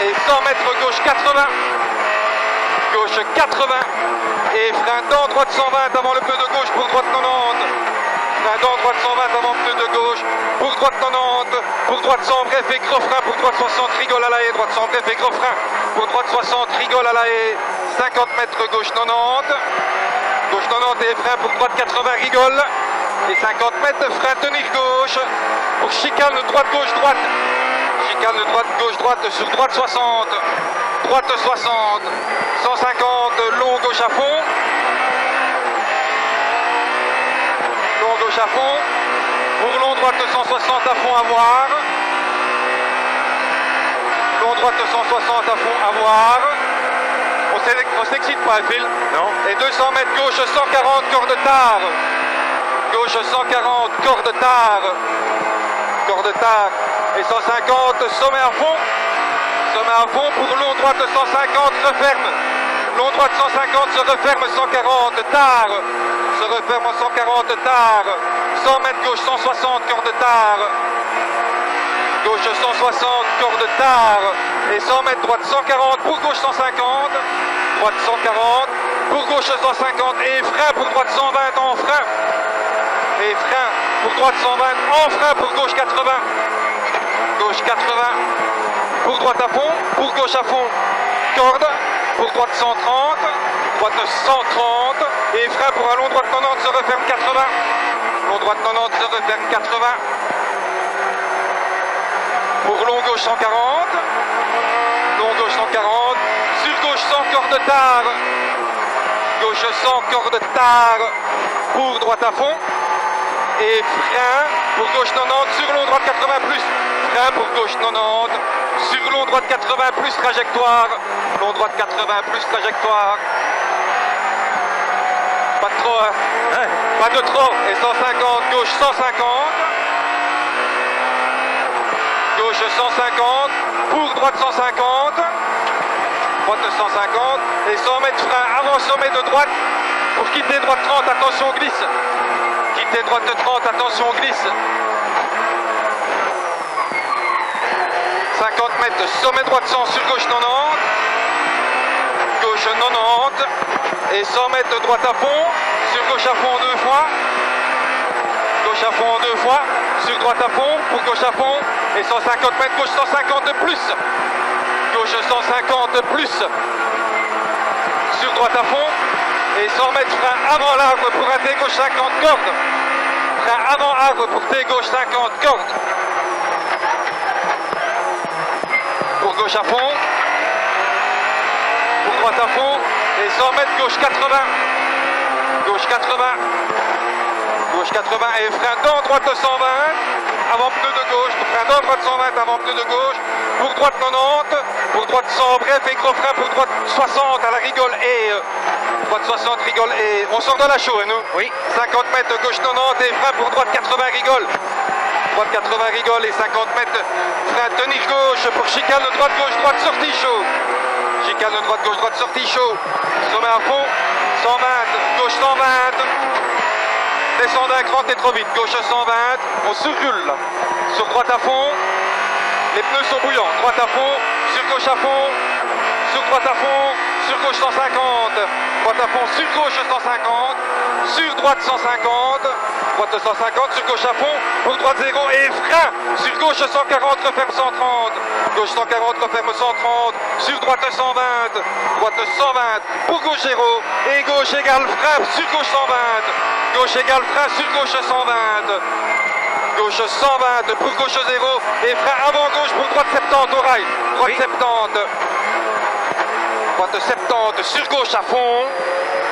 Et 100 mètres gauche 80. Gauche 80. Et frein dans droite 120 avant le pneu de gauche pour droite 90. Frein dans droite 120 avant le pneu de gauche pour droite 90. Pour droite 100 bref et gros frein pour droite 60 rigole à la haie. Droite 100 bref et gros frein pour droite 60 rigole à la haie. 50 mètres gauche 90. Gauche 90 et frein pour droite 80 rigole. Et 50 mètres frein tenir gauche pour chicane droite gauche droite. Chicane droite gauche droite sur droite 60. Droite 60. 150 long gauche à fond. Long gauche à fond. Pour long droite 160 à fond à voir. Long droite 160 à fond à voir. On s'excite pas, Phil. Non. Et 200 mètres gauche 140 corde tard. Gauche 140 corde tard. Corde tard. Et 150 sommet à fond. Sommet à fond pour long droite 150 referme. long droite 150, se referme 140, tard, se referme 140, tard, 100 mètres gauche 160, corde tard, gauche 160, corde tard, et 100 mètres droite 140, pour gauche 150, droite 140, pour gauche 150, et frein pour droite 120 en frein, et frein pour droite 120 en frein, pour gauche 80, gauche 80, pour droite à fond, pour gauche à fond, corde, pour droite 130, droite 130, et frein pour un long droite 90, se referme 80, long droite 90, se referme 80, pour long gauche 140, long gauche 140, sur gauche 100, corde tard, gauche 100, corde tard, pour droite à fond, et frein pour gauche 90, sur long droite 80 plus, frein pour gauche 90, sur long droite 80 plus trajectoire, long droite 80 plus trajectoire, pas de trop, hein? Ouais. Pas de trop, et 150, gauche 150, gauche 150, pour droite 150, droite 150, et 100 mètres frein avant sommet de droite, pour quitter droite 30, attention glisse, quitter droite 30, attention glisse, 50 mètres, sommet droite 100, sur gauche 90, gauche 90, et 100 mètres droite à fond, sur gauche à fond 2 fois, gauche à fond 2 fois, sur droite à fond, pour gauche à fond, et 150 mètres, gauche 150 plus, gauche 150 plus, sur droite à fond, et 100 mètres frein avant l'arbre pour un T gauche 50 cordes, frein avant arbre pour T gauche 50 cordes, pour gauche à fond, pour droite à fond, et 100 mètres gauche 80, gauche 80, gauche 80, et frein dans droite 120, avant pneu de gauche, frein dans droite 120, avant pneu de gauche, pour droite 90, pour droite 100, bref, et gros frein pour droite 60, à la rigole, et droite 60, rigole, et on sort de la chaux, nous. Oui. 50 mètres gauche 90, et frein pour droite 80, rigole. Droite 80, rigole, et 50 mètres, frein tenir gauche, pour chicane droite gauche, droite sortie chaud. Chicane droite gauche, droite sortie chaud. Sommet à fond, 120, gauche 120. Descendez un cran, t'es trop vite, gauche 120, on surroule là. Sur droite à fond, les pneus sont bouillants, droite à fond, sur gauche à fond, sur droite à fond, sur gauche 150, droite à fond, sur gauche 150, sur droite 150, droite 150, sur gauche à fond, pour droite 0 et frein, sur gauche 140, referme 130, gauche 140, referme 130, sur droite 120, droite 120, pour gauche 0 et gauche égale frein, sur gauche 120, gauche égale frein, sur gauche 120, gauche 120, pour gauche 0 et frein avant gauche pour droite 70 au rail, droite 70, droite 70, sur gauche à fond,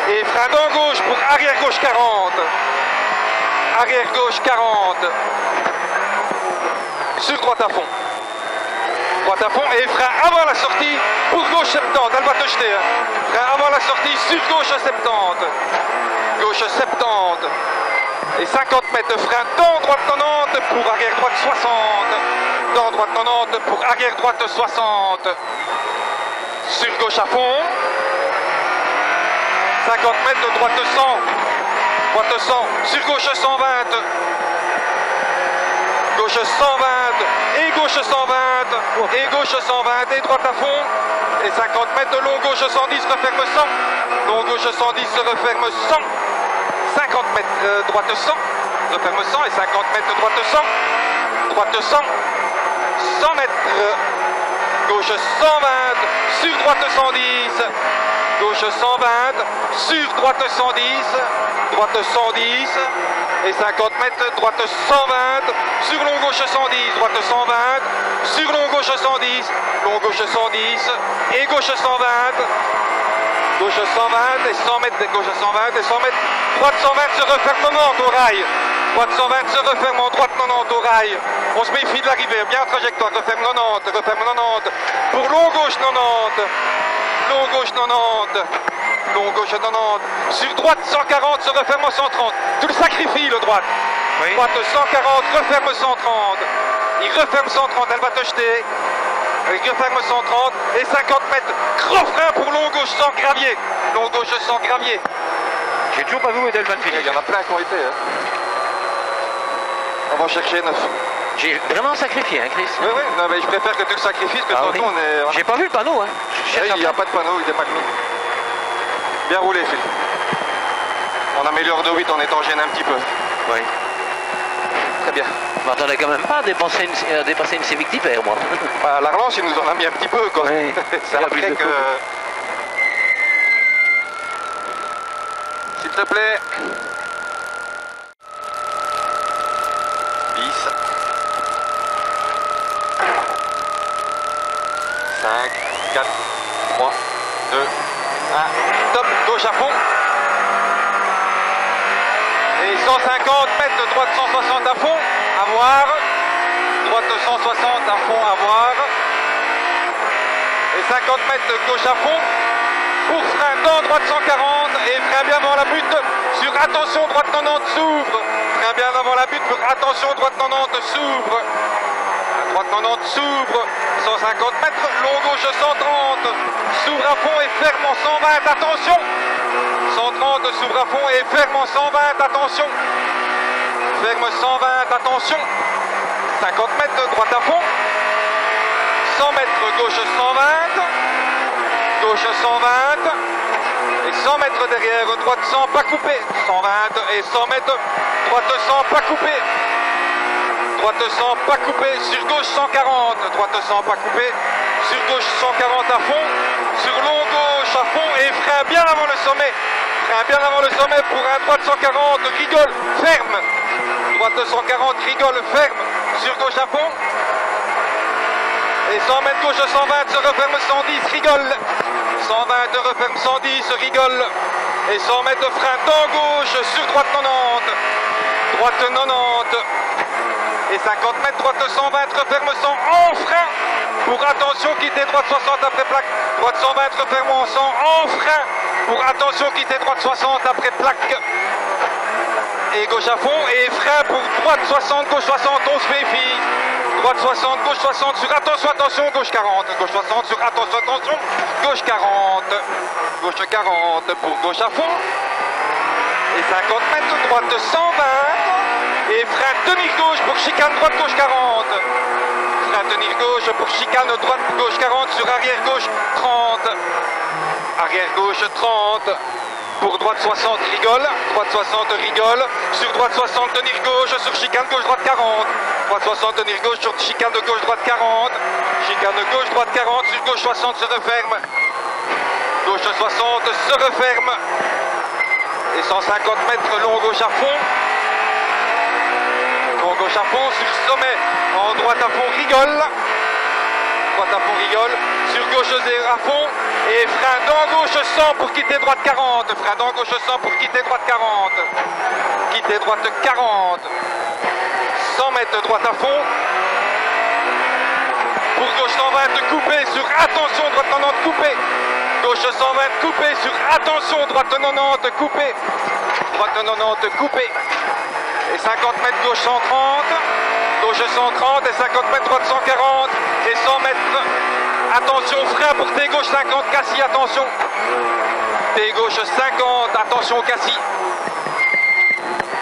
et frein dans gauche pour arrière gauche 40, arrière gauche 40, sur droite à fond, droite à fond, et frein avant la sortie pour gauche 70, elle va te jeter, hein. Frein avant la sortie sur gauche 70, gauche 70, et 50 mètres frein dans droite 90 pour arrière droite 60, dans droite 90 pour arrière droite 60, sur gauche à fond, 50 mètres de droite 100, droite 100, sur gauche 120, gauche 120, et gauche 120, et gauche 120, et droite à fond, et 50 mètres de long, gauche 110, referme 100, long gauche 110, se referme 100, 50 mètres droite 100, referme 100, et 50 mètres droite 100, droite 100, 100 mètres, gauche 120, sur droite 110, gauche 120, sur droite 110, droite 110, et 50 mètres, droite 120, sur long gauche 110, droite 120, sur long gauche 110, long gauche 110, et gauche 120, gauche 120, et 100 mètres, gauche 120, et 100 mètres, droite 120, se referme 90 au rail, droite 120, se referme en droite 90 au rail, on se méfie de l'arrivée, bien trajectoire, referme 90, pour long gauche 90, long gauche 90, long gauche 90, sur droite 140, se referme en 130, tu le sacrifies le droite, oui. Droite 140, referme 130, il referme 130, elle va te jeter, Rigueur ferme 130 et 50 mètres. Gros frein pour long gauche sans gravier. Long gauche sans gravier. J'ai toujours pas vu où était le van Il Philippe. y en a plein qui ont été. Hein. On va chercher 9. J'ai vraiment sacrifié, hein, Chris. Oui, oui, non, mais je préfère que tu le sacrifies, parce que Ah, oui. on est... J'ai pas vu le panneau, hein. Il n'y a pas de panneau, il n'est pas mis. Bien roulé, Phil. On améliore de 8 en étant gêné un petit peu. Oui. Très bien. Je m'attendais quand même pas à dépasser une Civic Type R, moi. Bah, la relance, il nous en a mis un petit peu, quoi. Oui. C'est après que... S'il te plaît. 10. 5, 4, 3, 2, 1. Top, gauche à fond. Et 150 mètres, droite 160 à fond, à voir. Droite 160 à fond, à voir. Et 50 mètres, gauche à fond. Pour frein dans, droite 140. Et frein bien avant la butte. Sur attention, droite 90 s'ouvre. Frein bien avant la butte. Pour attention, droite 90 s'ouvre. Droite 90 s'ouvre. 150 mètres, long gauche 130. S'ouvre à fond et ferme en 120. Attention. 130 s'ouvre à fond et ferme en 120, attention. Ferme 120, attention. 50 mètres, droite à fond. 100 mètres, gauche 120. Gauche 120. Et 100 mètres derrière, droite 100, pas coupé. 120 et 100 mètres, droite 100, pas coupé. Droite 100, pas coupé. Sur gauche 140. Droite 100, pas coupé. Sur gauche 140 à fond. Sur long gauche à fond et frein bien avant le sommet. Frein bien avant le sommet pour un droite 140, rigole, ferme. Droite 140, rigole, ferme. Sur gauche à fond. Et 100 mètres gauche 120, se referme 110, rigole. 120, referme 110, rigole. Et 100 mètres de frein dans gauche sur droite 90. Droite 90. Et 50 mètres, droite 120, referme 100 en frein. Pour attention, quitter droite 60 après plaque. Droite 120, referme en 100 en frein. Pour attention, quitter droite 60 après plaque. Et gauche à fond. Et frein pour droite 60, gauche 60, on se méfie. Droite 60, gauche 60, sur attention, attention, gauche 40. Gauche 60, sur attention, attention, gauche 40. Gauche 40 pour gauche à fond. Et 50 mètres, droite 120. Et frein tenir gauche pour chicane droite gauche 40. Frein tenir gauche pour chicane droite gauche 40 sur arrière gauche 30. Arrière gauche 30. Pour droite 60 rigole. Droite 60 rigole. Sur droite 60 tenir gauche sur chicane gauche droite 40. Droite 60 tenir gauche sur chicane de gauche droite 40. Chicane de gauche droite 40 sur gauche 60 se referme. Gauche 60 se referme. Et 150 mètres long gauche à fond. Long gauche à fond sur sommet. En droite à fond rigole. Droite à fond rigole. Sur gauche 0 à fond. Et frein dans gauche 100 pour quitter droite 40. Frein dans gauche 100 pour quitter droite 40. Quitter droite 40. 100 mètres droite à fond. Pour gauche 120 coupé sur attention droite 90 coupé. Gauche 120 coupé sur attention droite 90 coupé. Droite 90 coupé. Et 50 mètres gauche 130. Gauche 130 et 50 mètres droite 140. Et 100 mètres. Attention frein pour T gauche 50 Cassis, attention. T gauche 50, attention Cassis.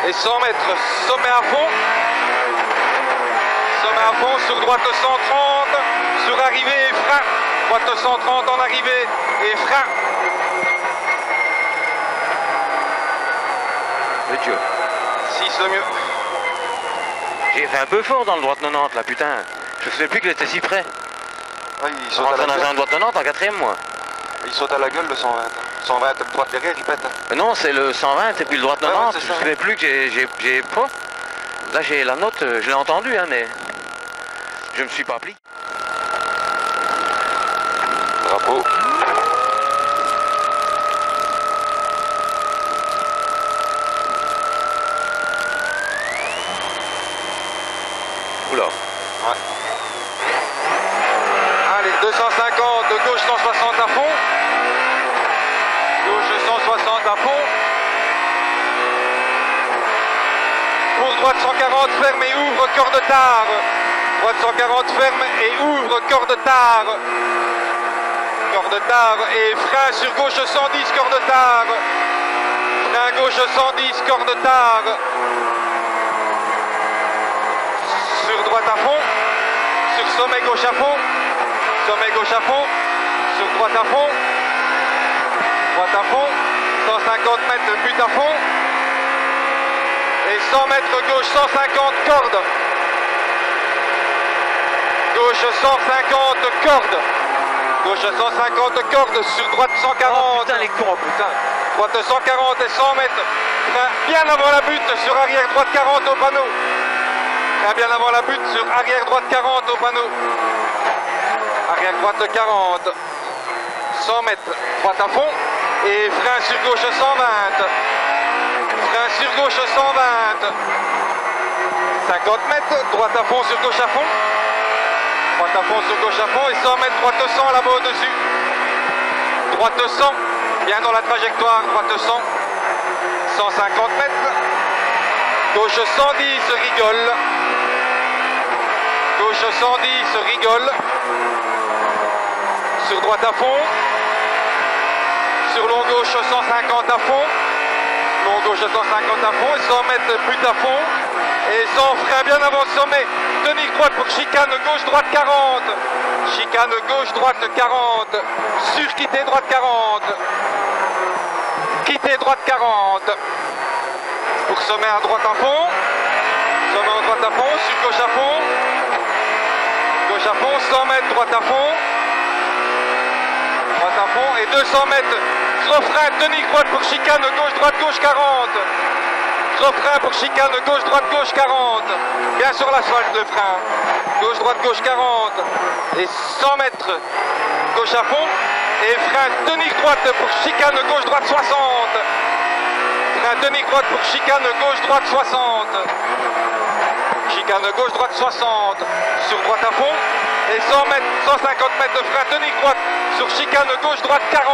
Et 100 mètres sommet à fond. Sommet à fond sur droite 130. Sur arrivée et frein. Droite 130 en arrivée et frein. Le Dieu. 6 le mieux. J'ai fait un peu fort dans le droite 90 là, putain. Je ne savais plus qu'il était si près. Ah, il Je saute à rentre la dans un gueule. droite 90 en quatrième, moi. Il saute à la gueule le 120. 120 droite derrière, il pète. Non, c'est le 120 et puis le droite 90. c'est Je ça. ne savais plus que j'ai pas. Là, j'ai la note, je l'ai entendue, hein, mais je me suis pas appliqué. Drapeau. Oula. Ouais. Allez, 250, de gauche 160 à fond. Gauche 160 à fond. Pour droite 140, ferme et ouvre, corps de tard. Droite 140, ferme et ouvre, corde tard. Corde tard et frein sur gauche 110, corde tard. Frein gauche 110, corde tard. Sur droite à fond. Sur sommet gauche à fond. Sommet gauche à fond. Sur droite à fond. Droite à fond. 150 mètres, but à fond. Et 100 mètres gauche 150, corde. Gauche 150, corde. Gauche 150, corde. Sur droite 140. Oh, putain, les cons, putain. Droite 140 et 100 mètres. Frein bien avant la butte sur arrière droite 40 au panneau. Frein bien avant la butte sur arrière droite 40 au panneau. Arrière droite 40. 100 mètres. Droite à fond. Et frein sur gauche 120. Frein sur gauche 120. 50 mètres. Droite à fond sur gauche à fond. Droite à fond sur gauche à fond. Et 100 mètres. Droite 100 là-bas au-dessus. Droite 100. Bien dans la trajectoire. Droite 100. 150 mètres. Gauche 110. Rigole. Gauche 110. Rigole. Sur droite à fond. Sur long gauche 150 à fond. Long gauche 150 à fond. Et 100 mètres but à fond. Et sans frein bien avant le sommet. Tenir droite pour chicane gauche droite 40. Chicane gauche droite 40. Sur quitter droite 40. Quitter droite 40. Pour sommet à droite à fond. Sommet à droite à fond. Sur gauche à fond. Gauche à fond. 100 mètres droite à fond. Droite à fond. Et 200 mètres. Refrain, tenir droite pour chicane gauche droite gauche 40. Refrain pour chicane gauche droite gauche 40. Bien sur l'asphalte le frein. Gauche droite gauche 40. Et 100 mètres. Gauche à fond. Et frein tenir droite pour chicane gauche droite 60. Frein tenir droite pour chicane gauche droite 60. Chicane gauche droite 60. Sur droite à fond. Et 100 mètres, 150 mètres de frein tenir droite sur chicane gauche droite 40.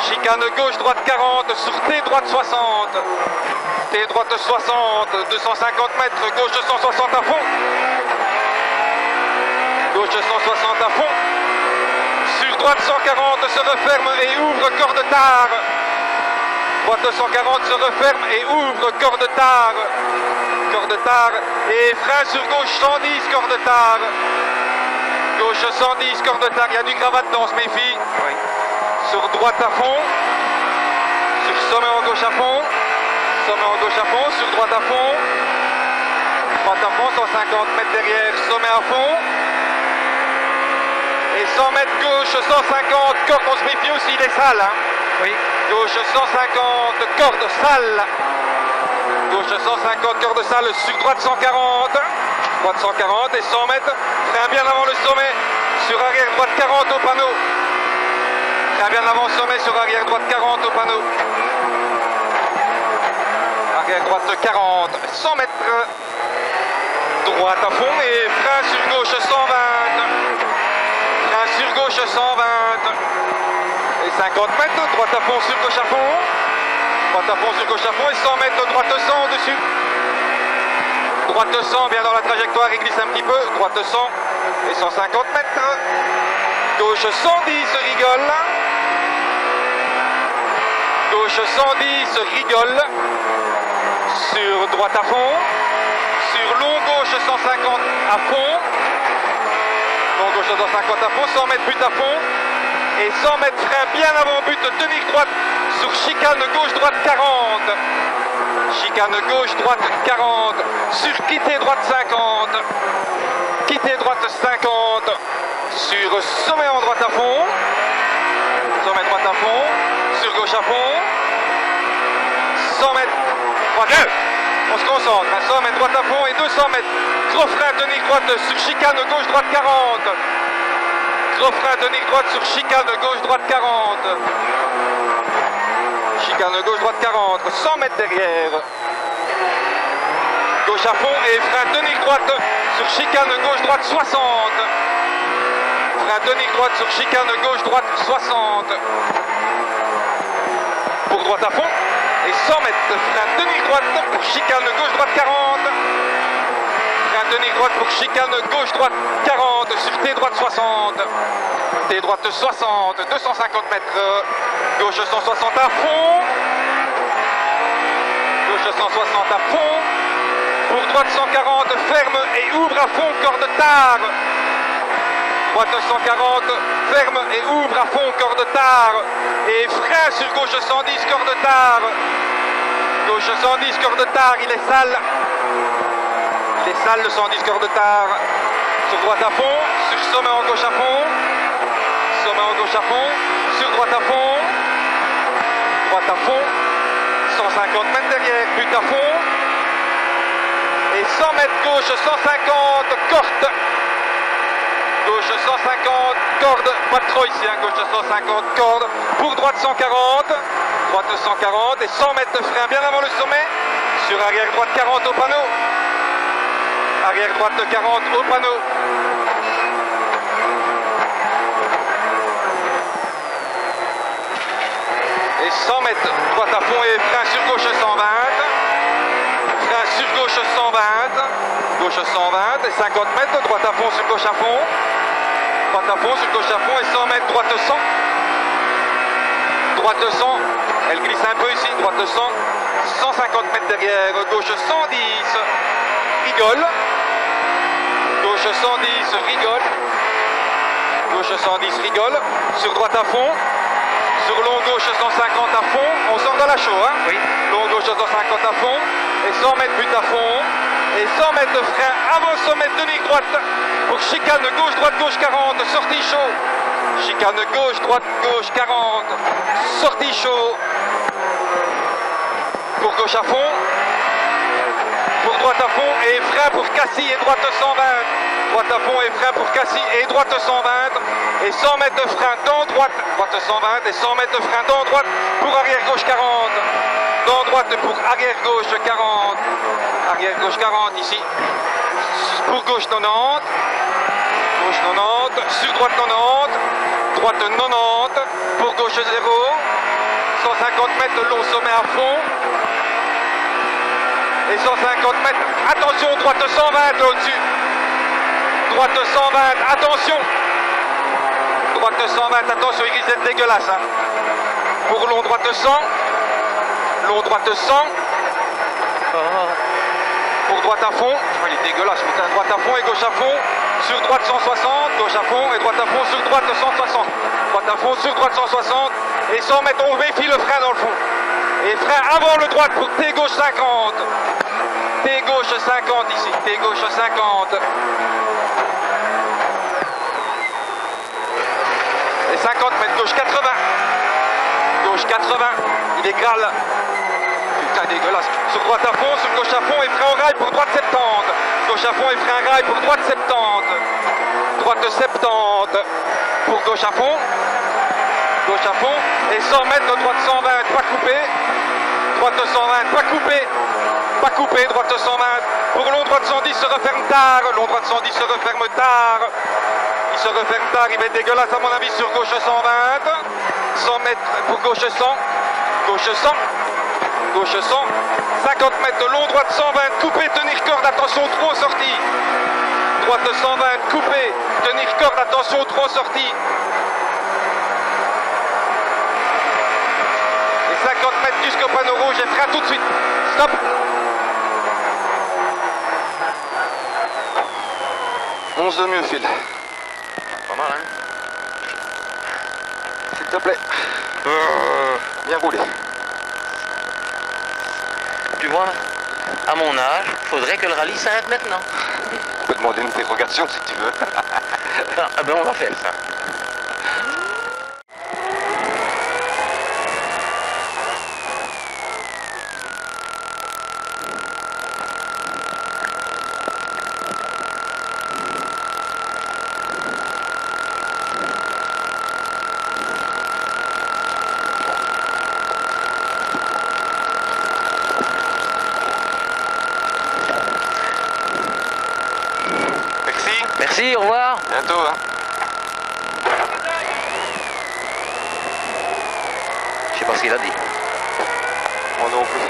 Chicane gauche droite 40 sur T droite 60. T droite 60, 250 mètres, gauche 160 à fond. Gauche 160 à fond. Sur droite 140 se referme et ouvre corde tard. Droite 140 se referme et ouvre corde tard. Corde tard et frein sur gauche 110 corde tard. Gauche 110 corde tard, il y a du cravate dans ce méfie. Oui. Sur droite à fond. Sur sommet en gauche à fond. Sommet en gauche à fond, sur droite à fond. Droite à fond, 150 mètres derrière, sommet à fond. Et 100 mètres gauche, 150, corde, on se méfie aussi, il est sale. Hein. Oui. Gauche 150, corde sale. Gauche 150, corde sale, sur droite 140. Droite 140 et 100 mètres. Frein bien avant le sommet, sur arrière droite 40 au panneau. Frein bien avant le sommet, sur arrière droite 40 au panneau. Arrière droite 40, 100 mètres. Droite à fond et frein sur gauche 120. Frein sur gauche 120. Et 50 mètres, droite à fond sur gauche à fond. Droite à fond sur gauche à fond et 100 mètres, droite 100 au-dessus. Droite 100, bien dans la trajectoire, il glisse un petit peu. Droite 100 et 150 mètres. Gauche 110, rigole. Gauche 110, rigole. Sur droite à fond. Sur long gauche 150 à fond. Long gauche 150 à fond, 100 mètres but à fond. Et 100 mètres frein bien avant but, tenir droite sur chicane gauche droite 40. Chicane gauche droite 40. Sur quitter droite 50. Quitter droite 50. Sur sommet en droite à fond. Sommet droite à fond. Sur gauche à fond. 100 mètres. Droite. On se concentre. 100 mètres droite à fond et 200 mètres. Gros frein tenir droite sur chicane gauche droite 40. Gros frein tenir droite sur chicane gauche droite 40. Chicane gauche droite 40. 100 mètres derrière. Gauche à fond et frein tenir droite sur chicane gauche droite 60. Frein tenir droite sur chicane gauche droite 60. Pour droite à fond. Et 100 mètres, frein tenir droite pour chicane gauche droite 40. Frein tenir droite pour chicane gauche-droite 40 sur T droite 60. T droite 60, 250 mètres. Gauche 160 à fond. Gauche 160 à fond. Pour droite 140, ferme et ouvre à fond, corde tard. Droite 140, ferme et ouvre à fond, corde tard. Et frein sur gauche 110, corde tard. Gauche 110, corde tard, il est sale. Il est sale le 110, corde tard. Sur droite à fond, sur sommet en gauche à fond. Sommet en gauche à fond, sur droite à fond. Droite à fond. 150 mètres derrière, but à fond. Et 100 mètres gauche, 150, corde. Gauche 150, corde, pas trop ici, hein, gauche 150, corde. Pour droite 140, droite 140 et 100 mètres de frein bien avant le sommet. Sur arrière droite 40 au panneau. Arrière droite 40 au panneau. Et 100 mètres, droite à fond et frein sur gauche 120. Frein sur gauche 120. Gauche 120 et 50 mètres, droite à fond sur gauche à fond. Droite à fond sur gauche à fond et 100 mètres, droite 100. Droite 100, elle glisse un peu ici, droite 100. 150 mètres derrière, gauche 110, rigole. Gauche 110, rigole. Gauche 110, rigole. Sur droite à fond. Sur long gauche 150 à fond. On sort dans la chaux, hein? Oui. Long gauche 150 à fond. Et 100 mètres but à fond. Et 100 mètres de frein avant le sommet de ligne droite. Pour chicane gauche, droite, gauche 40. Sortie chaud. Chicane gauche, droite, gauche 40. Sortie chaud. Pour gauche à fond. Pour droite à fond et frein pour Cassis et droite 120. Droite à fond et frein pour Cassis et droite 120. Et 100 mètres de frein dans droite. Droite 120 et 100 mètres de frein dans droite pour arrière gauche 40. Dans droite pour arrière gauche 40. Arrière gauche 40 ici. Pour gauche 90. Gauche 90. Sur droite 90. Droite 90. Pour gauche 0. 150 mètres de long sommet à fond. Et 150 mètres. Attention, droite 120 au-dessus. Droite 120, attention. Droite 120, attention, il risque d'être dégueulasse. Hein. Pour long droite 100. Long droite 100. Pour droite à fond. Il est dégueulasse, putain. Droite à fond et gauche à fond. Sur droite 160. Gauche à fond et droite à fond sur droite 160. Droite à fond sur droite 160. Et 100 mètres, on méfie le frein dans le fond. Et frein avant le droite pour T gauche 50. T gauche 50 ici. T gauche 50. Et 50 mètres gauche 80. Gauche 80. Il est grâle. Putain dégueulasse. Sur droite à fond, sur gauche à fond et frein au rail pour droite 70. Gauche à fond et frein au rail pour droite 70. Droite 70. Pour gauche à fond. Gauche à fond. Et 100 mètres de droite 120. Pas coupé. Droite 120. Pas coupé. Pas coupé. Droite 120. Pour long droite 110 se referme tard. Long droite 110 se referme tard. Il se referme tard. Il va être dégueulasse à mon avis sur gauche 120. 100 mètres pour gauche 100. Gauche 100. Gauche 100. 50 mètres de long droite 120. Coupé. Tenir corde. Attention trop sortie. Droite 120. Coupé. Tenir corde. Attention trop sortie. 50 mètres jusqu'au panneau rouge et frein tout de suite. Stop. Once de mieux, Phil. Pas mal, hein? S'il te plaît. Bien roulé. Tu vois, à mon âge, faudrait que le rallye s'arrête maintenant. On peut demander une dérogation si tu veux. Ah ben on va faire ça. Merci, au revoir. Bientôt. Hein. Je sais pas ce qu'il a dit. Moi non plus.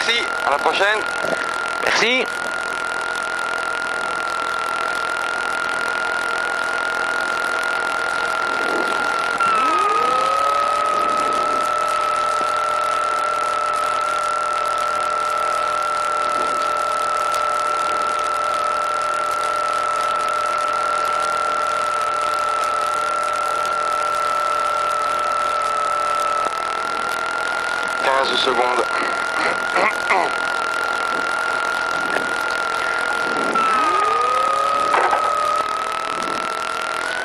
Merci, à la prochaine. Merci. Secondes.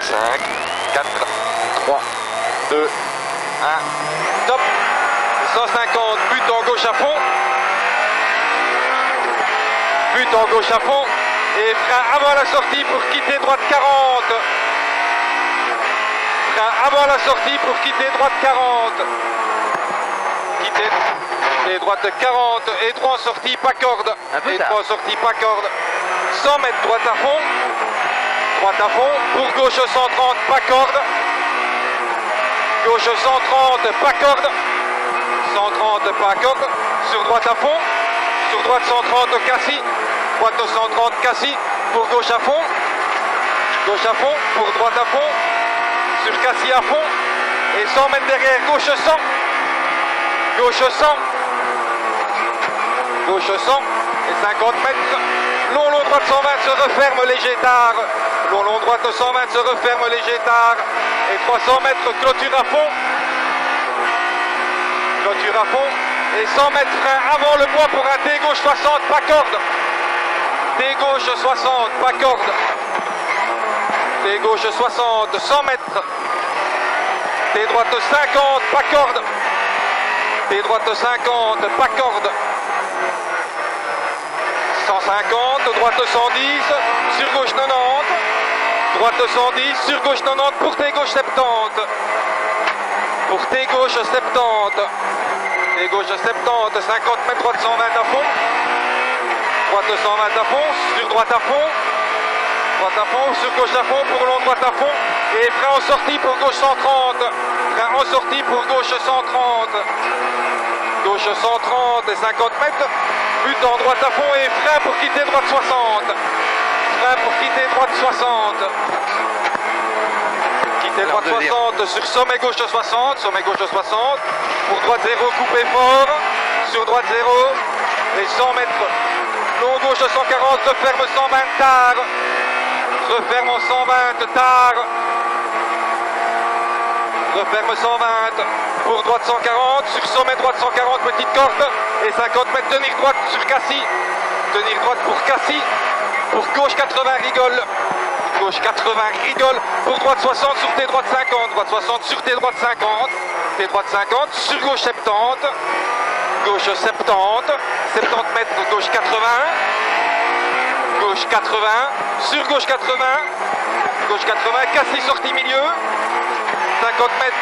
5, 4, 3, 2, 1, top. 150, but en gauche à fond. But en gauche à fond. Et frein avant la sortie pour quitter droite 40. Frein avant la sortie pour quitter droite 40. Et droite 40 et droit en sortie, pas corde. Et droit en sortie, pas corde. 100 mètres droite à fond. Droite à fond. Pour gauche 130, pas corde. Gauche 130, pas corde. 130, pas corde. Sur droite à fond. Sur droite 130, Cassis. Droite 130, Cassis. Pour gauche à fond. Gauche à fond. Pour droite à fond. Sur Cassis à fond. Et 100 mètres derrière, gauche 100. Gauche 100. Gauche 100 et 50 mètres. Long droite 120 se referme léger tard. Long droite 120 se referme léger tard. Et 300 mètres clôture à fond. Clôture à fond. Et 100 mètres frein avant le bois pour un T gauche 60, pas corde. T gauche 60, pas corde. T gauche 60, 100 mètres. T droite 50, pas corde. T droite 50, pas corde. 150, droite 110, sur gauche 90, droite 110, sur gauche 90, pour T gauche 70. Pour T gauche 70. T gauche 70, 50 mètres, droite 120 à fond. Droite 120 à fond, sur droite à fond. Droite à fond, sur gauche à fond, pour long droite à fond. Et frein en sortie pour gauche 130. Frein en sortie pour gauche 130. Gauche 130 et 50 mètres. But en droite à fond et frein pour quitter droite 60. Frein pour quitter droite 60. Quitter droite 60 sur sommet gauche 60. Sommet gauche 60. Pour droite 0, coupé fort. Sur droite 0. Et 100 mètres. Long gauche 140, referme 120 tard. Referme en 120 tard. Referme 120. Pour droite 140, sur sommet droite 140, petite corde. Et 50 mètres, tenir droite sur Cassis. Tenir droite pour Cassis. Pour gauche 80, rigole. Gauche 80, rigole. Pour droite 60, sur T droite 50. Droite 60, sur T droite 50. T droite 50, sur gauche 70. Gauche 70. 70 mètres, gauche 80. Gauche 80. Sur gauche 80. Gauche 80, Cassis sortie milieu. 50 mètres.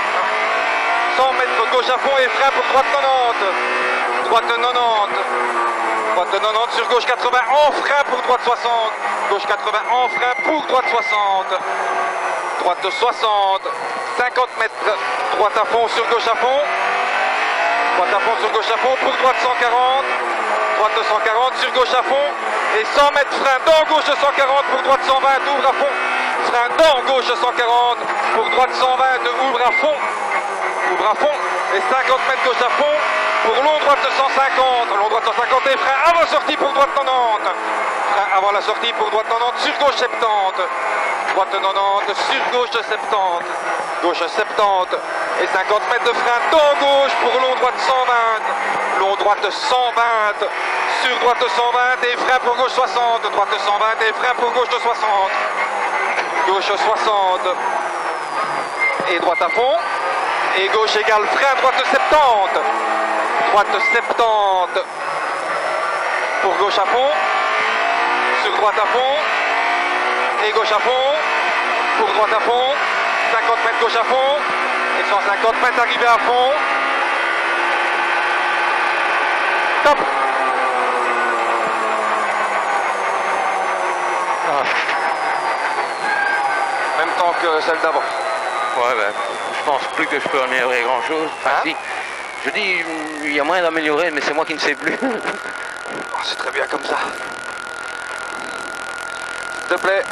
100 mètres gauche à fond et frein pour droite 90. Droite 90. Droite 90 sur gauche 80 en frein pour droite 60. Gauche 80 en frein pour droite 60. Droite 60. 50 mètres. Droite à fond sur gauche à fond. Droite à fond sur gauche à fond pour droite 140. Droite 140 sur gauche à fond. Et 100 mètres frein dans gauche 140 pour droite 120. Ouvre à fond. Frein dans gauche 140 pour droite 120. Ouvre à fond. Ouvre à fond et 50 mètres gauche à fond pour long droite 150, long droite 150 et frein avant sortie pour droite 90, frein avant la sortie pour droite 90 sur gauche 70, droite 90 sur gauche 70, gauche 70 et 50 mètres de frein dans gauche pour long droite 120, long droite 120 sur droite 120 et frein pour gauche 60, droite 120 et frein pour gauche 60, gauche 60 et droite à fond. Et gauche égale frein, droite 70. Droite 70. Pour gauche à fond. Sur droite à fond. Et gauche à fond. Pour droite à fond. 50 mètres gauche à fond. Et 150 mètres arrivé à fond. Top. Même temps que celle d'avant. Ouais, ben, je pense plus que je peux améliorer grand chose. Enfin, si. Je dis, il y a moyen d'améliorer, mais c'est moi qui ne sais plus. Oh, c'est très bien comme ça. S'il te plaît.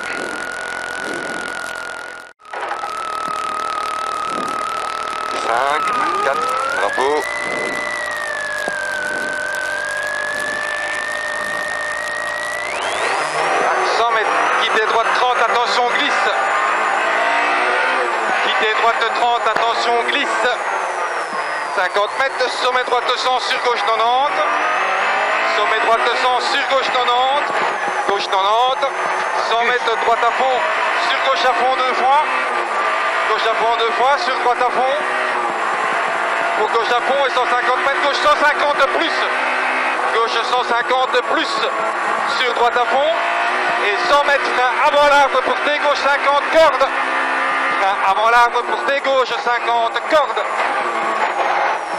Cinq, 4, bravo. Quittez droite 30, attention glisse. Quittez droite 30, attention glisse. 50 mètres, sommet droite 100 sur gauche 90. Sommet droite 100 sur gauche 90. Gauche 90. 100 mètres droite à fond, sur gauche à fond 2 fois. Gauche à fond 2 fois, sur droite à fond. Pour gauche à fond et 150 mètres, gauche 150 plus. Gauche 150 plus, sur droite à fond. Et 100 mètres frein avant l'arbre pour tes gauche 50 cordes. Frein avant l'arbre pour tes gauche 50 cordes.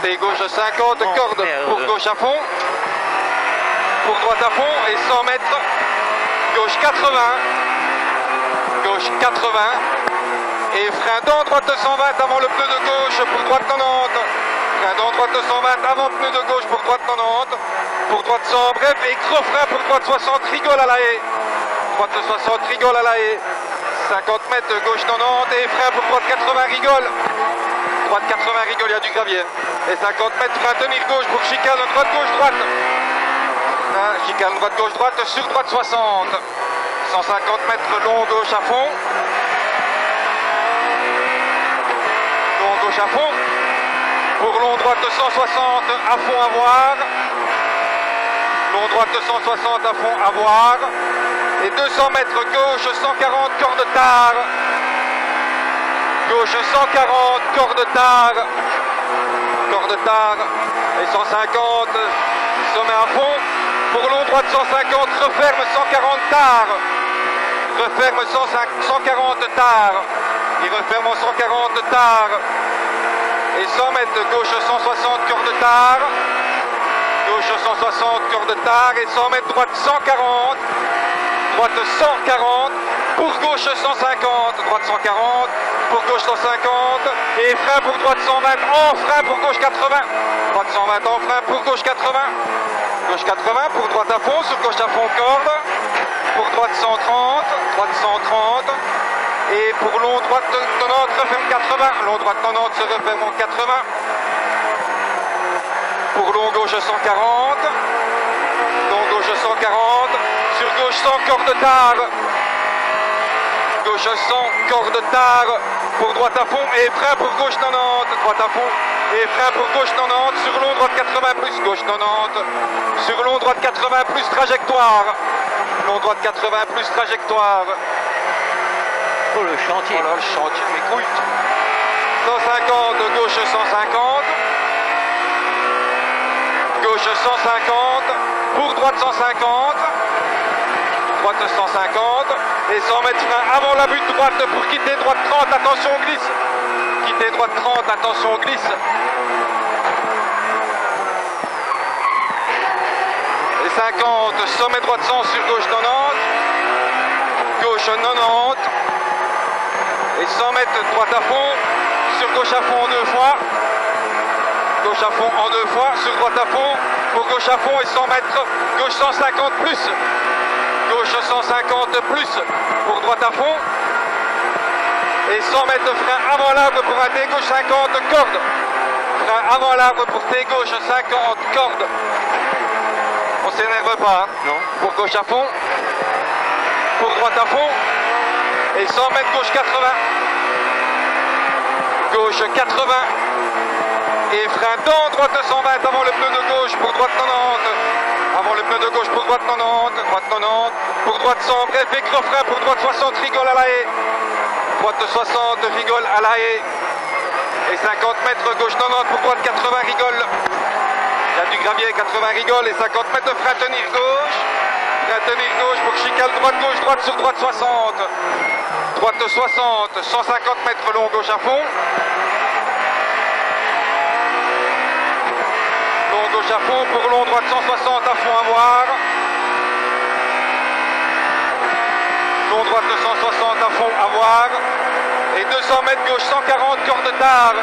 Tes gauche 50 cordes pour gauche à fond. Pour droite à fond et 100 mètres. Gauche 80. Gauche 80. Et frein dans droite 120 avant le pneu de gauche pour droite 90. Frein dans droite 120 avant pneu de gauche pour droite 90. Pour droite 100 bref et gros frein pour droite 60 rigole à la haie. Droite 60 rigole à la haie. 50 mètres gauche 90 et frein pour droite 80 rigole. Droite 80 rigole, il y a du gravier. Et 50 mètres frein tenir gauche pour chicane droite gauche droite. Chicane droite gauche droite sur droite 60. 150 mètres long gauche à fond. Long gauche à fond. Pour long droite 160 à fond à voir. Long droite 160 à fond à voir. Et 200 mètres gauche 140 cordes tard. Gauche 140 cordes tard. Corde tard. Et 150 sommet à fond. Pour long droite 150 referme 140 tard. Referme 140 tard. Il referme en 140 tard. Et 100 mètres gauche 160 corde tard. Gauche 160 corde tard. Et 100 mètres droite 140. Droite 140, pour gauche 150, droite 140, pour gauche 150, et frein pour droite 120, en frein pour gauche 80, droite 120 en frein pour gauche 80, gauche 80, pour droite à fond, sur gauche à fond corde, pour droite 130, droite 130, et pour long droite 90, referme 80, long droite 90 se referme en 80, pour long gauche 140, long gauche 140, sur gauche 100 corde tard. Gauche 100 corde tard. Pour droite à fond et frein pour gauche 90. Droite à fond et frein pour gauche 90. Sur long droite 80 plus gauche 90. Sur long droite 80 plus trajectoire. Long droite 80 plus trajectoire. Oh le chantier. Voilà le chantier, mes couilles. 150, gauche 150. Gauche 150. Pour droite 150. Droite 150 et 100 mètres frein avant la butte droite pour quitter droite 30, attention glisse. Quitter droite 30, attention glisse. Et 50, sommet droite 100 sur gauche 90. Gauche 90. Et 100 mètres droite à fond, sur gauche à fond en 2 fois. Gauche à fond en 2 fois, sur droite à fond, pour gauche à fond et 100 mètres, gauche 150 plus. Gauche 150 plus pour droite à fond. Et 100 mètres de frein avant l'arbre pour un T gauche 50 cordes. Frein avant l'arbre pour T gauche 50 cordes. On s'énerve pas, hein? Non. Pour gauche à fond. Pour droite à fond. Et 100 mètres gauche 80. Gauche 80. Et frein dans droite 120 avant le pneu de gauche pour droite 90. Avant le pneu de gauche pour droite 90, droite 90, pour droite 100, bref, et gros frein pour droite 60, rigole à la haie. Droite 60, rigole à la haie. Et 50 mètres gauche 90 pour droite 80, rigole. Il y a du gravier, 80 rigole et 50 mètres de frein tenir gauche. Frein tenir gauche pour chicane droite gauche, droite sur droite 60. Droite 60, 150 mètres long gauche à fond. Gauche à fond, pour long droite 160 à fond à voir. Long droite 160 à fond à voir. Et 200 mètres gauche 140 corde tard.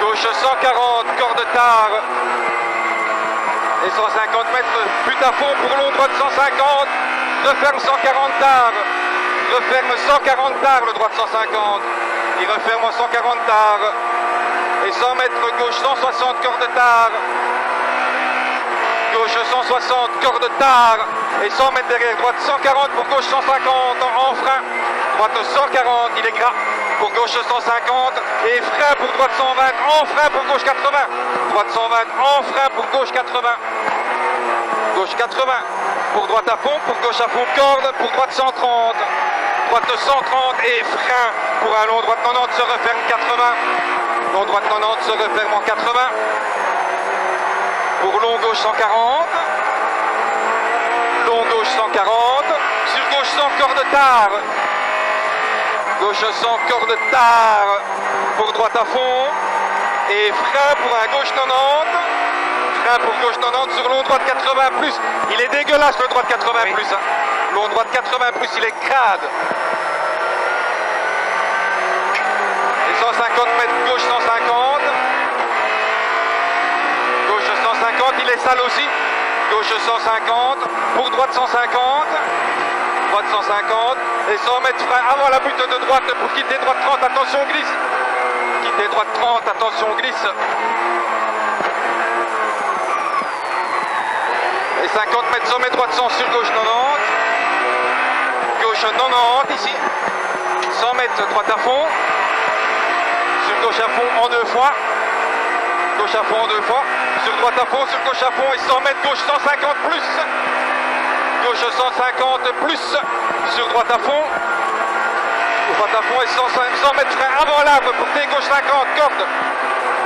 Gauche 140, corde tard. Et 150 mètres, but à fond pour long, droite 150. Referme 140 tard. Referme 140 tard, le droite 150. Il referme en 140 tard. Et 100 mètres, gauche 160, corde tard. Gauche 160, corde tard. Et 100 mètres derrière, droite 140 pour gauche 150 en frein. Droite 140, il est gras pour gauche 150. Et frein pour droite 120, en frein pour gauche 80. Droite 120, en frein pour gauche 80. Gauche 80 pour droite à fond, pour gauche à fond, corde, pour droite 130. Droite 130 et frein pour un long droite 90 se referme 80. Long droite 90 se referme en 80. Pour long gauche 140. Long gauche 140. Sur gauche 100 corde tard. Gauche 100 corde tard. Pour droite à fond. Et frein pour un gauche 90. Frein pour gauche 90 sur long droite 80 plus. Il est dégueulasse le droite 80 plus. Hein. Long droite 80 plus, il est crade. Et 150 mètres gauche 150. Gauche 150, il est sale aussi. Gauche 150. Pour droite 150. Droite 150. Et 100 mètres frein avant la butte de droite pour quitter droite 30. Attention, glisse. Quitter droite 30. Attention, glisse. Et 50 mètres sommet droite 100 sur gauche 90. Gauche 90 ici. 100 mètres droite à fond. Sur gauche à fond en deux fois. Gauche à fond en deux fois. Sur droite à fond, sur gauche à fond. Et 100 mètres gauche 150 plus. Gauche 150 plus. Sur droite à fond. Droite à fond et 100 mètres frein avant l'arbre pour T gauche 50 corde.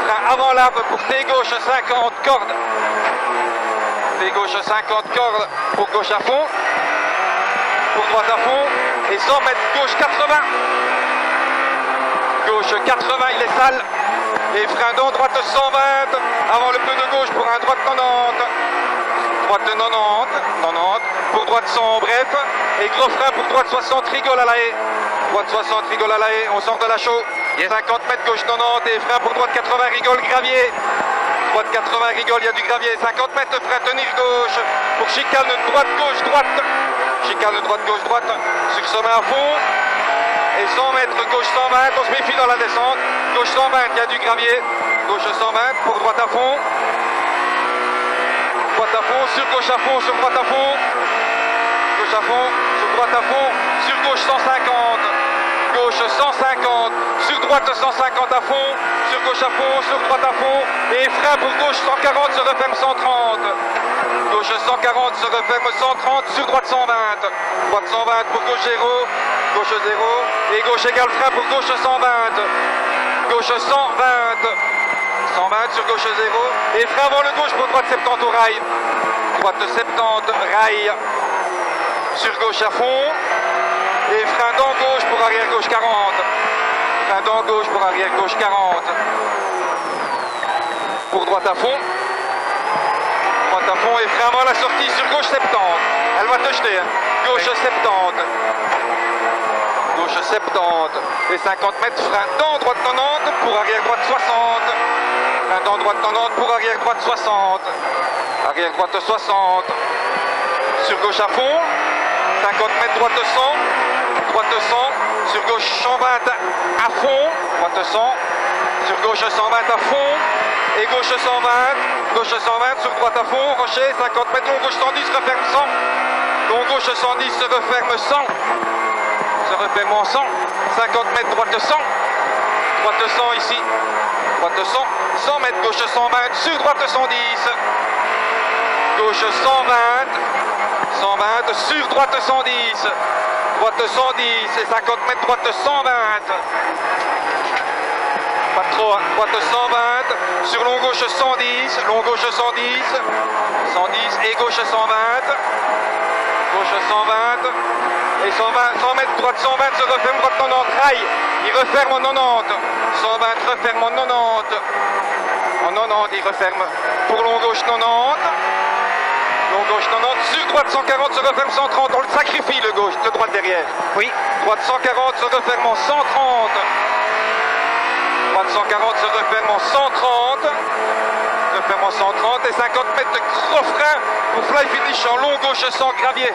Frein avant l'arbre pour T gauche 50 corde. T gauche 50 corde pour gauche à fond. Pour droite à fond. Et 100 mètres gauche 80. Gauche 80, il est sale. Et frein dans droite 120. Avant le peu de gauche pour un droite 90. Droite 90. Pour droite 100, bref. Et gros frein pour droite 60, rigole à la haie. Droite 60, rigole à la haie. On sort de la chaux. Yes. 50 mètres gauche 90. Et frein pour droite 80, rigole, gravier. Droite 80, rigole, il y a du gravier. 50 mètres, frein, tenir gauche. Pour chicane droite, gauche, droite. Chicane droite, gauche, droite. Sur sommet à fond. Et 100 mètres, gauche 120. On se méfie dans la descente. Gauche 120, il y a du gravier. Gauche 120, pour droite à fond. Droite à fond, sur gauche à fond, sur droite à fond. Gauche à fond, sur droite à fond. Sur gauche 150. Gauche 150, sur droite 150 à fond, sur gauche à fond, sur droite à fond, et frein pour gauche 140, se referme 130. Gauche 140, se referme 130, sur droite 120. Droite 120 pour gauche 0, gauche 0, et gauche égale frein pour gauche 120. Gauche 120, 120 sur gauche 0, et frein avant le gauche pour droite 70 au rail. Droite 70, rail, sur gauche à fond. Et frein dans gauche pour arrière gauche 40. Frein dans gauche pour arrière gauche 40. Pour droite à fond. Droite à fond et frein avant la sortie sur gauche 70. Elle va te jeter. Gauche 70. Gauche 70. Et 50 mètres frein dans droite 90 pour arrière droite 60. Frein dans droite 90 pour arrière droite 60. Arrière droite 60. Sur gauche à fond. 50 mètres droite 100. Droite 100, sur gauche 120 à fond, droite 100, sur gauche 120 à fond, et gauche 120 sur droite à fond, rocher, 50 mètres, long gauche 110, referme 100, long gauche 110, se referme 100, se referme en 100, 50 mètres, droite 100 ici, droite 100, 100 mètres, gauche 120, sur droite 110, gauche 120, sur droite 110, droite 110 et 50 mètres, droite 120. Pas trop, hein. Droite 120. Sur long gauche 110. Long gauche 110. 110 et gauche 120. Gauche 120. Et 100 mètres, droite 120 se referme, droite 90. Rail. Il referme en 90. 120 referme en 90. En 90, il referme. Pour long gauche 90. Long gauche 90, sur droite 140 se referme 130, on le sacrifie le gauche, le droite derrière. Oui. Droite 140 se referme en 130. Droite 140 se referme en 130. Referme en 130 et 50 mètres de gros frein pour fly finish en long gauche sans gravier.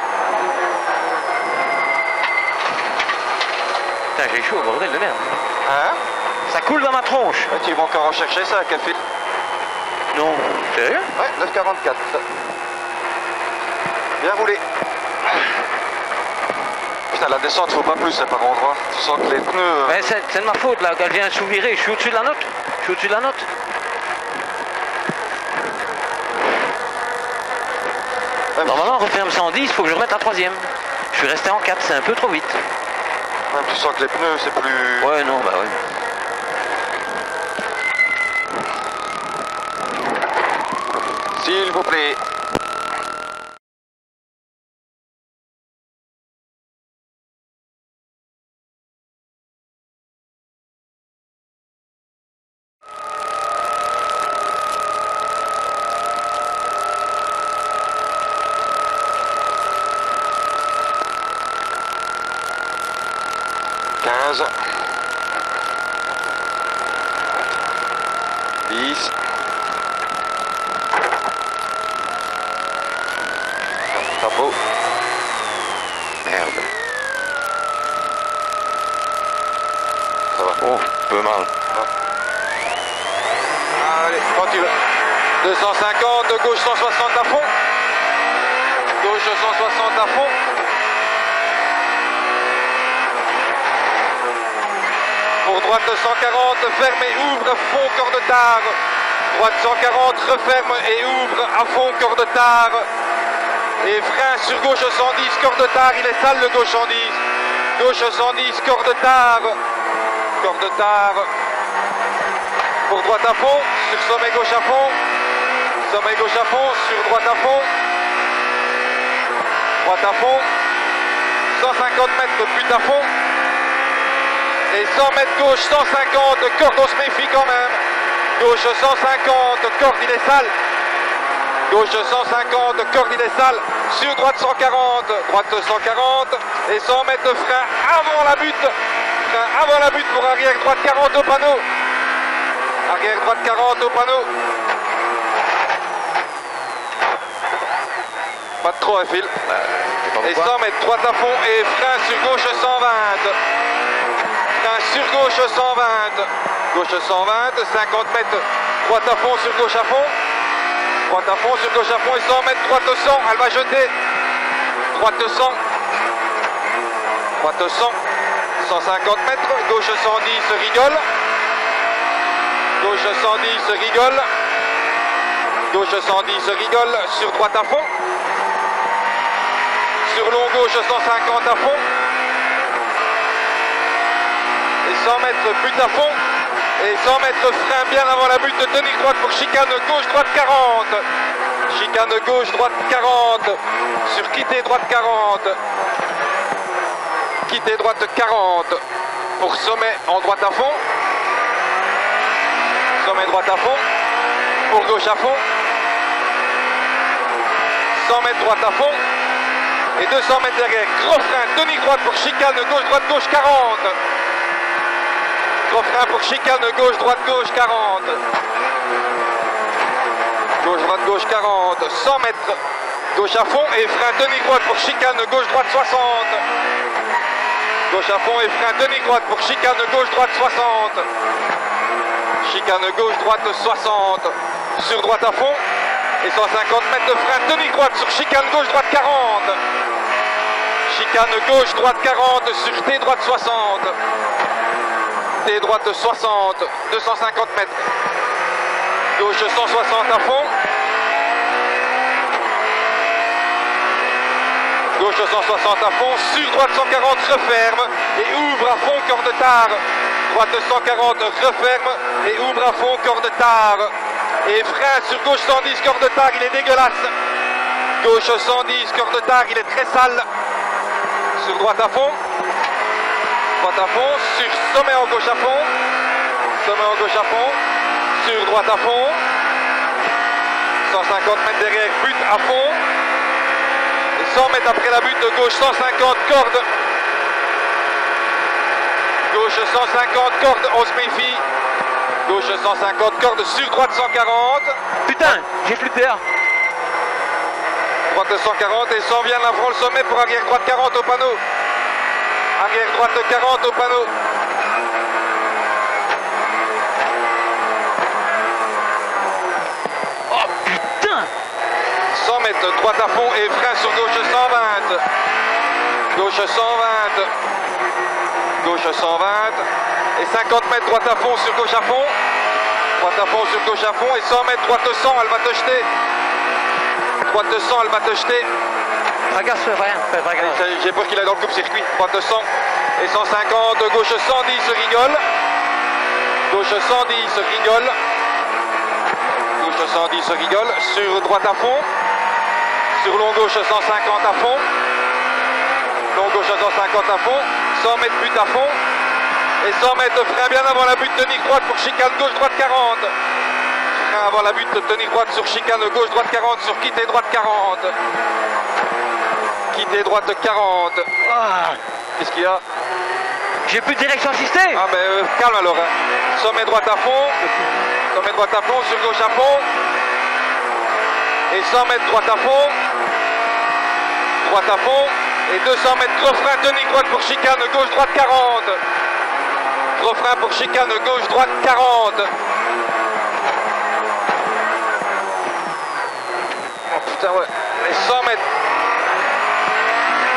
Putain, j'ai chaud, bordel de merde. Hein? Ça coule dans ma tronche. Ouais, tu vas encore en chercher ça à quel fil? Non, sérieux? Ouais, 9,44. Bien roulé. Putain, la descente, faut pas plus, c'est par endroit. Tu sens que les pneus... Mais c'est de ma faute, là, quand elle vient sous-virer. Je suis au-dessus de la note. Je suis au-dessus de la note. Ouais, Normalement, referme 110, il faut que je remette la troisième. Je suis resté en 4, c'est un peu trop vite. Même tu sens que les pneus, c'est plus... Ouais, non, bah ouais. S'il vous plaît. Quinze. 10. Chapeau. Merde. Ça va. Oh, peu mal. Allez, quand tu veux. 250, de gauche 160 à fond. Gauche 160 à fond. Pour droite 140, ferme et ouvre, fond, corps de tard. Droite 140, referme et ouvre, à fond, corps de tard. Et frein sur gauche 110, corps de tard, il est sale le gauche 110. Gauche 110, corps de tard. Corps de tard. Pour droite à fond, sur sommet gauche à fond. Sommet gauche à fond, sur droite à fond. Droite à fond. 150 mètres de pute à fond. Et 100 mètres gauche, 150, corde, on se méfie quand même. Gauche 150, corde, il est sale. Gauche 150, corde, il est sale. Sur droite 140, droite 140. Et 100 mètres de frein avant la butte. Frein avant la butte pour arrière droite 40 au panneau. Arrière droite 40 au panneau. Pas de trop à fil. Et 100 mètres droite à fond et frein sur gauche 120. Sur gauche 120, gauche 120, 50 mètres, droite à fond sur gauche à fond, droite à fond sur gauche à fond et 100 mètres, droite 100, elle va jeter, droite 100, droite 100, 150 mètres, gauche 110, rigole, gauche 110, rigole, gauche 110, rigole, sur droite à fond, sur long gauche 150 à fond, 100 mètres but à fond et 100 mètres frein bien avant la butte de tenir droite pour chicane gauche droite 40. Chicane gauche droite 40 sur quitter droite 40. Quitter droite 40 pour sommet en droite à fond. Sommet droite à fond pour gauche à fond. 100 mètres droite à fond et 200 mètres derrière. Gros frein, tenir droite pour chicane gauche droite gauche 40. Gros frein pour chicane gauche, droite, gauche, 40. Gauche, droite, gauche, 40. 100 mètres. Gauche à fond et frein demi droite pour chicane gauche, droite, 60. Gauche à fond et frein demi droite pour chicane gauche, droite, 60. Chicane gauche, droite, 60. Sur droite à fond. Et 150 mètres de frein demi droite sur chicane gauche, droite, 40. Chicane gauche, droite, 40. Sur T, droite, 60. T droite 60, 250 mètres. Gauche 160 à fond. Gauche 160 à fond. Sur droite 140, referme et ouvre à fond, corps de tard. Droite 140, referme et ouvre à fond, corps de tard. Et frein sur gauche 110, corps de tard, il est dégueulasse. Gauche 110, corps de tard, il est très sale. Sur droite à fond. Droite à fond, sur sommet en gauche à fond, sommet en gauche à fond, sur droite à fond, 150 mètres derrière, but à fond, et 100 mètres après la butte de gauche, 150 cordes, gauche 150 cordes, on se méfie, Gauche 150, corde sur droite 140. Putain, j'ai flippé là. Droite 140 et 100 vient avant le sommet pour arrière droite 40 au panneau. Arrière droite 40 au panneau. Oh putain. 100 mètres, droite à fond et frein sur gauche 120. Gauche 120. Gauche 120. Et 50 mètres droite à fond sur gauche à fond. Droite à fond sur gauche à fond et 100 mètres droite 100, elle va te jeter. Droite 100, elle va te jeter. Regarde, fais rien, fais rien. J'ai peur qu'il est dans le coupe-circuit. Droite 100 et 150, gauche 110, rigole. Gauche 110, rigole. Gauche 110, rigole. Sur droite à fond. Sur long gauche 150 à fond. Long gauche 150 à fond. 100 mètres but à fond. Et 100 mètres frein bien avant la butte, tenir droite pour chicane gauche, droite 40. Frein avant la butte, tenir droite sur chicane gauche, droite 40, sur quitter droite 40. Quitter droite 40. Ah, Qu'est-ce qu'il y a? j'ai plus de direction assistée. Ah mais calme alors. Hein. Sommet droite à fond. Sommet droite à fond, sur gauche à fond. Et 100 mètres droite à fond. Droite à fond. Et 200 mètres refrain, tenir droite pour chicane gauche, droite 40. Refrain pour chicane gauche, droite 40. Oh putain ouais. Et 100 mètres.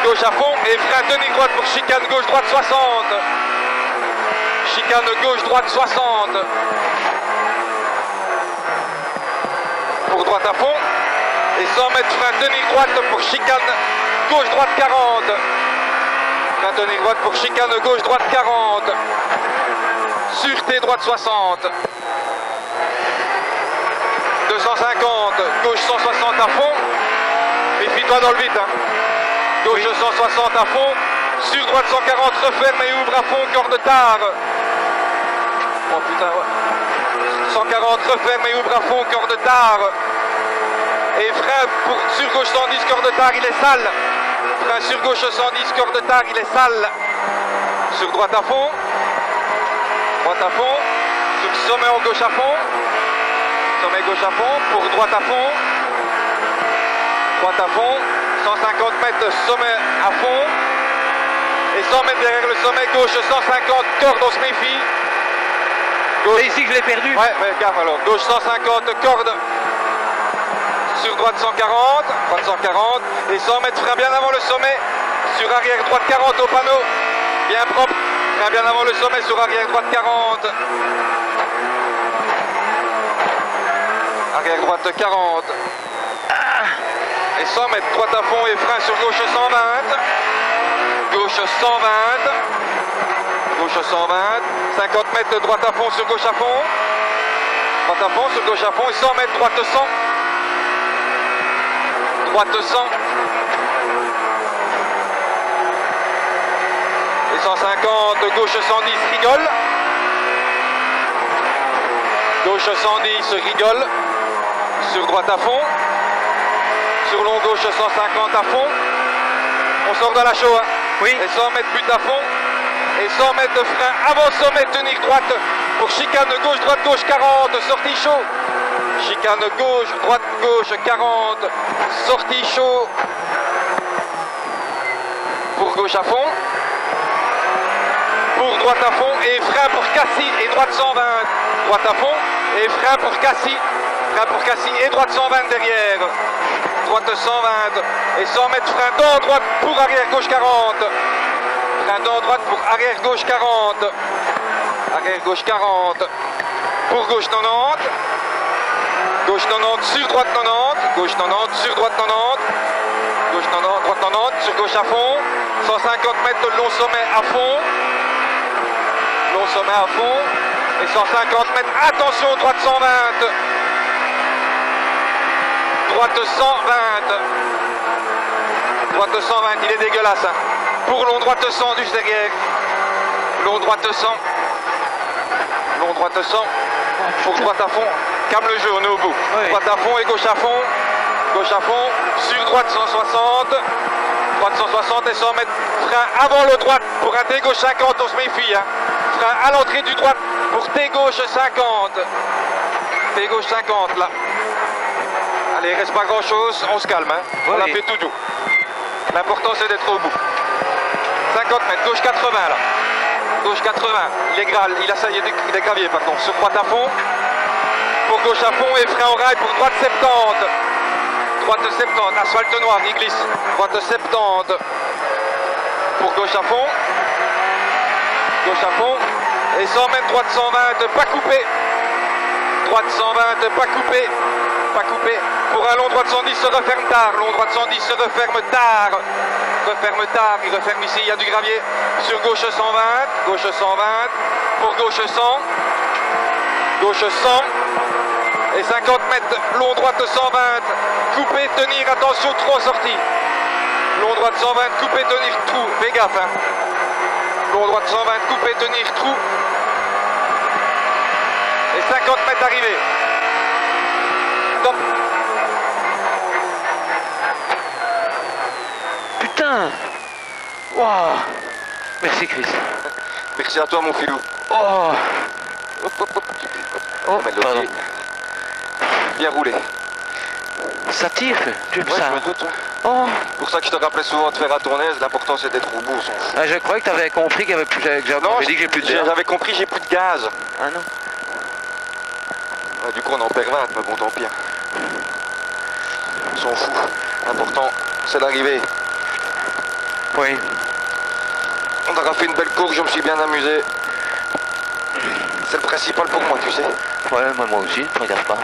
Gauche à fond et frein tenir droite pour chicane gauche, droite 60. Chicane gauche, droite 60. Pour droite à fond. Et 100 mètres frein tenir droite pour chicane gauche, droite 40. Frein tenir droite pour chicane gauche, droite 40. Sûreté droite 60. 250, gauche 160 à fond. Méfie-toi dans le vide. Hein. Gauche 160 à fond. Sur droite 140, referme et ouvre à fond, corde tard. Oh putain, ouais. 140, referme et ouvre à fond, corde tard. Et frein pour sur gauche 110, corde tard, il est sale. Frein sur gauche 110, corde tard, il est sale. Sur droite à fond. Droite à fond, sur sommet en gauche à fond, sommet gauche à fond, pour droite à fond, droite à fond, 150 mètres de sommet à fond, et 100 mètres derrière le sommet gauche 150, corde on se méfie. C'est ici que je l'ai perdu. Ouais, mais gaffe alors, gauche 150, corde, sur droite 140, droite 140, et 100 mètres frein bien avant le sommet, sur arrière droite 40 au panneau, bien propre. Frein bien avant le sommet sur arrière droite 40. Arrière droite 40. Et 100 mètres droite à fond et frein sur gauche 120. Gauche 120. Gauche 120. 50 mètres de droite à fond sur gauche à fond. Droite à fond sur gauche à fond et 100 mètres droite 100. Droite 100. 150, gauche 110, rigole. Gauche 110, rigole. Sur droite à fond. Sur long gauche 150 à fond. On sort de la chaux. Hein. Oui. Et 100 mètres but à fond. Et 100 mètres de frein avant sommet, tenir droite. Pour chicane gauche, droite, gauche 40. Sortie chaud. Chicane gauche, droite, gauche 40. Sortie chaud. Pour gauche à fond. Pour droite à fond et frein pour Cassis et droite 120. Droite à fond et frein pour Cassis. Frein pour Cassis et droite 120 derrière. Droite 120 et 100 mètres frein dans droite pour arrière gauche 40. Frein dans droite pour arrière gauche 40. Arrière gauche 40. Pour gauche 90. Gauche 90 sur droite 90. Gauche 90 sur droite 90. Gauche 90, droite 90 sur gauche à fond. 150 mètres de long sommet à fond. Long sommet à fond et 150 mètres, attention, droite 120, droite 120, droite 120, il est dégueulasse, hein. Pour long droite 100 juste derrière, long droite 100, long droite 100, pour droite à fond, calme le jeu, on est au bout, oui. Droite à fond et gauche à fond, sur droite 160, droite 160 et 100 mètres, frein avant le droite, pour un gauche 50, on se méfie, hein. frein à l'entrée du droite pour T gauche 50. T gauche 50 là. Allez, il reste pas grand chose, on se calme, hein. On l'a fait tout doux. L'important c'est d'être au bout. 50 mètres, gauche 80 là. Gauche 80, il est gravier pardon. Sur droite à fond. Pour gauche à fond et frein au rail pour droite 70. Droite 70, asphalte noir, il glisse. Droite 70. Pour gauche à fond. Gauche à fond. Et 100 mètres, droite 120, pas coupé. Droite 120, pas coupé. Pas coupé. Pour un long droite 110 se referme tard. Long droite 110 se referme tard. Referme tard. Il referme ici. Il y a du gravier. Sur gauche 120. Gauche 120. Pour gauche 100. Gauche 100. Et 50 mètres. Long droite 120. Coupé, tenir. Attention, 3 sorties. Long droite 120. Coupé, tenir. Trou. Fais gaffe. Hein. Long droite 120. Coupé, tenir. Trou. Et 50 mètres d'arrivée. Top. Putain. Waouh. Merci Chris. Merci à toi mon filou. Oh. Hop, hop, hop. Oh, pardon. Bien roulé. Ça tire, tu Ouais, ça. je me doute. Ouais. Oh. C'est pour ça que je te rappelais souvent de faire à ton aise. L'important c'est d'être au bout, on s'en fout. Ah, je croyais que tu avais compris qu'il y avait plus. Non, J'ai dit que j'ai plus d'air. j'avais compris, j'ai plus de gaz. Ah non. Ouais, du coup on en perd 20, mais bon tant pis. On s'en fout. L'important c'est l'arrivée. Oui. On aura fait une belle course, je me suis bien amusé. C'est le principal pour moi, tu sais. Ouais, moi aussi, ne regarde pas.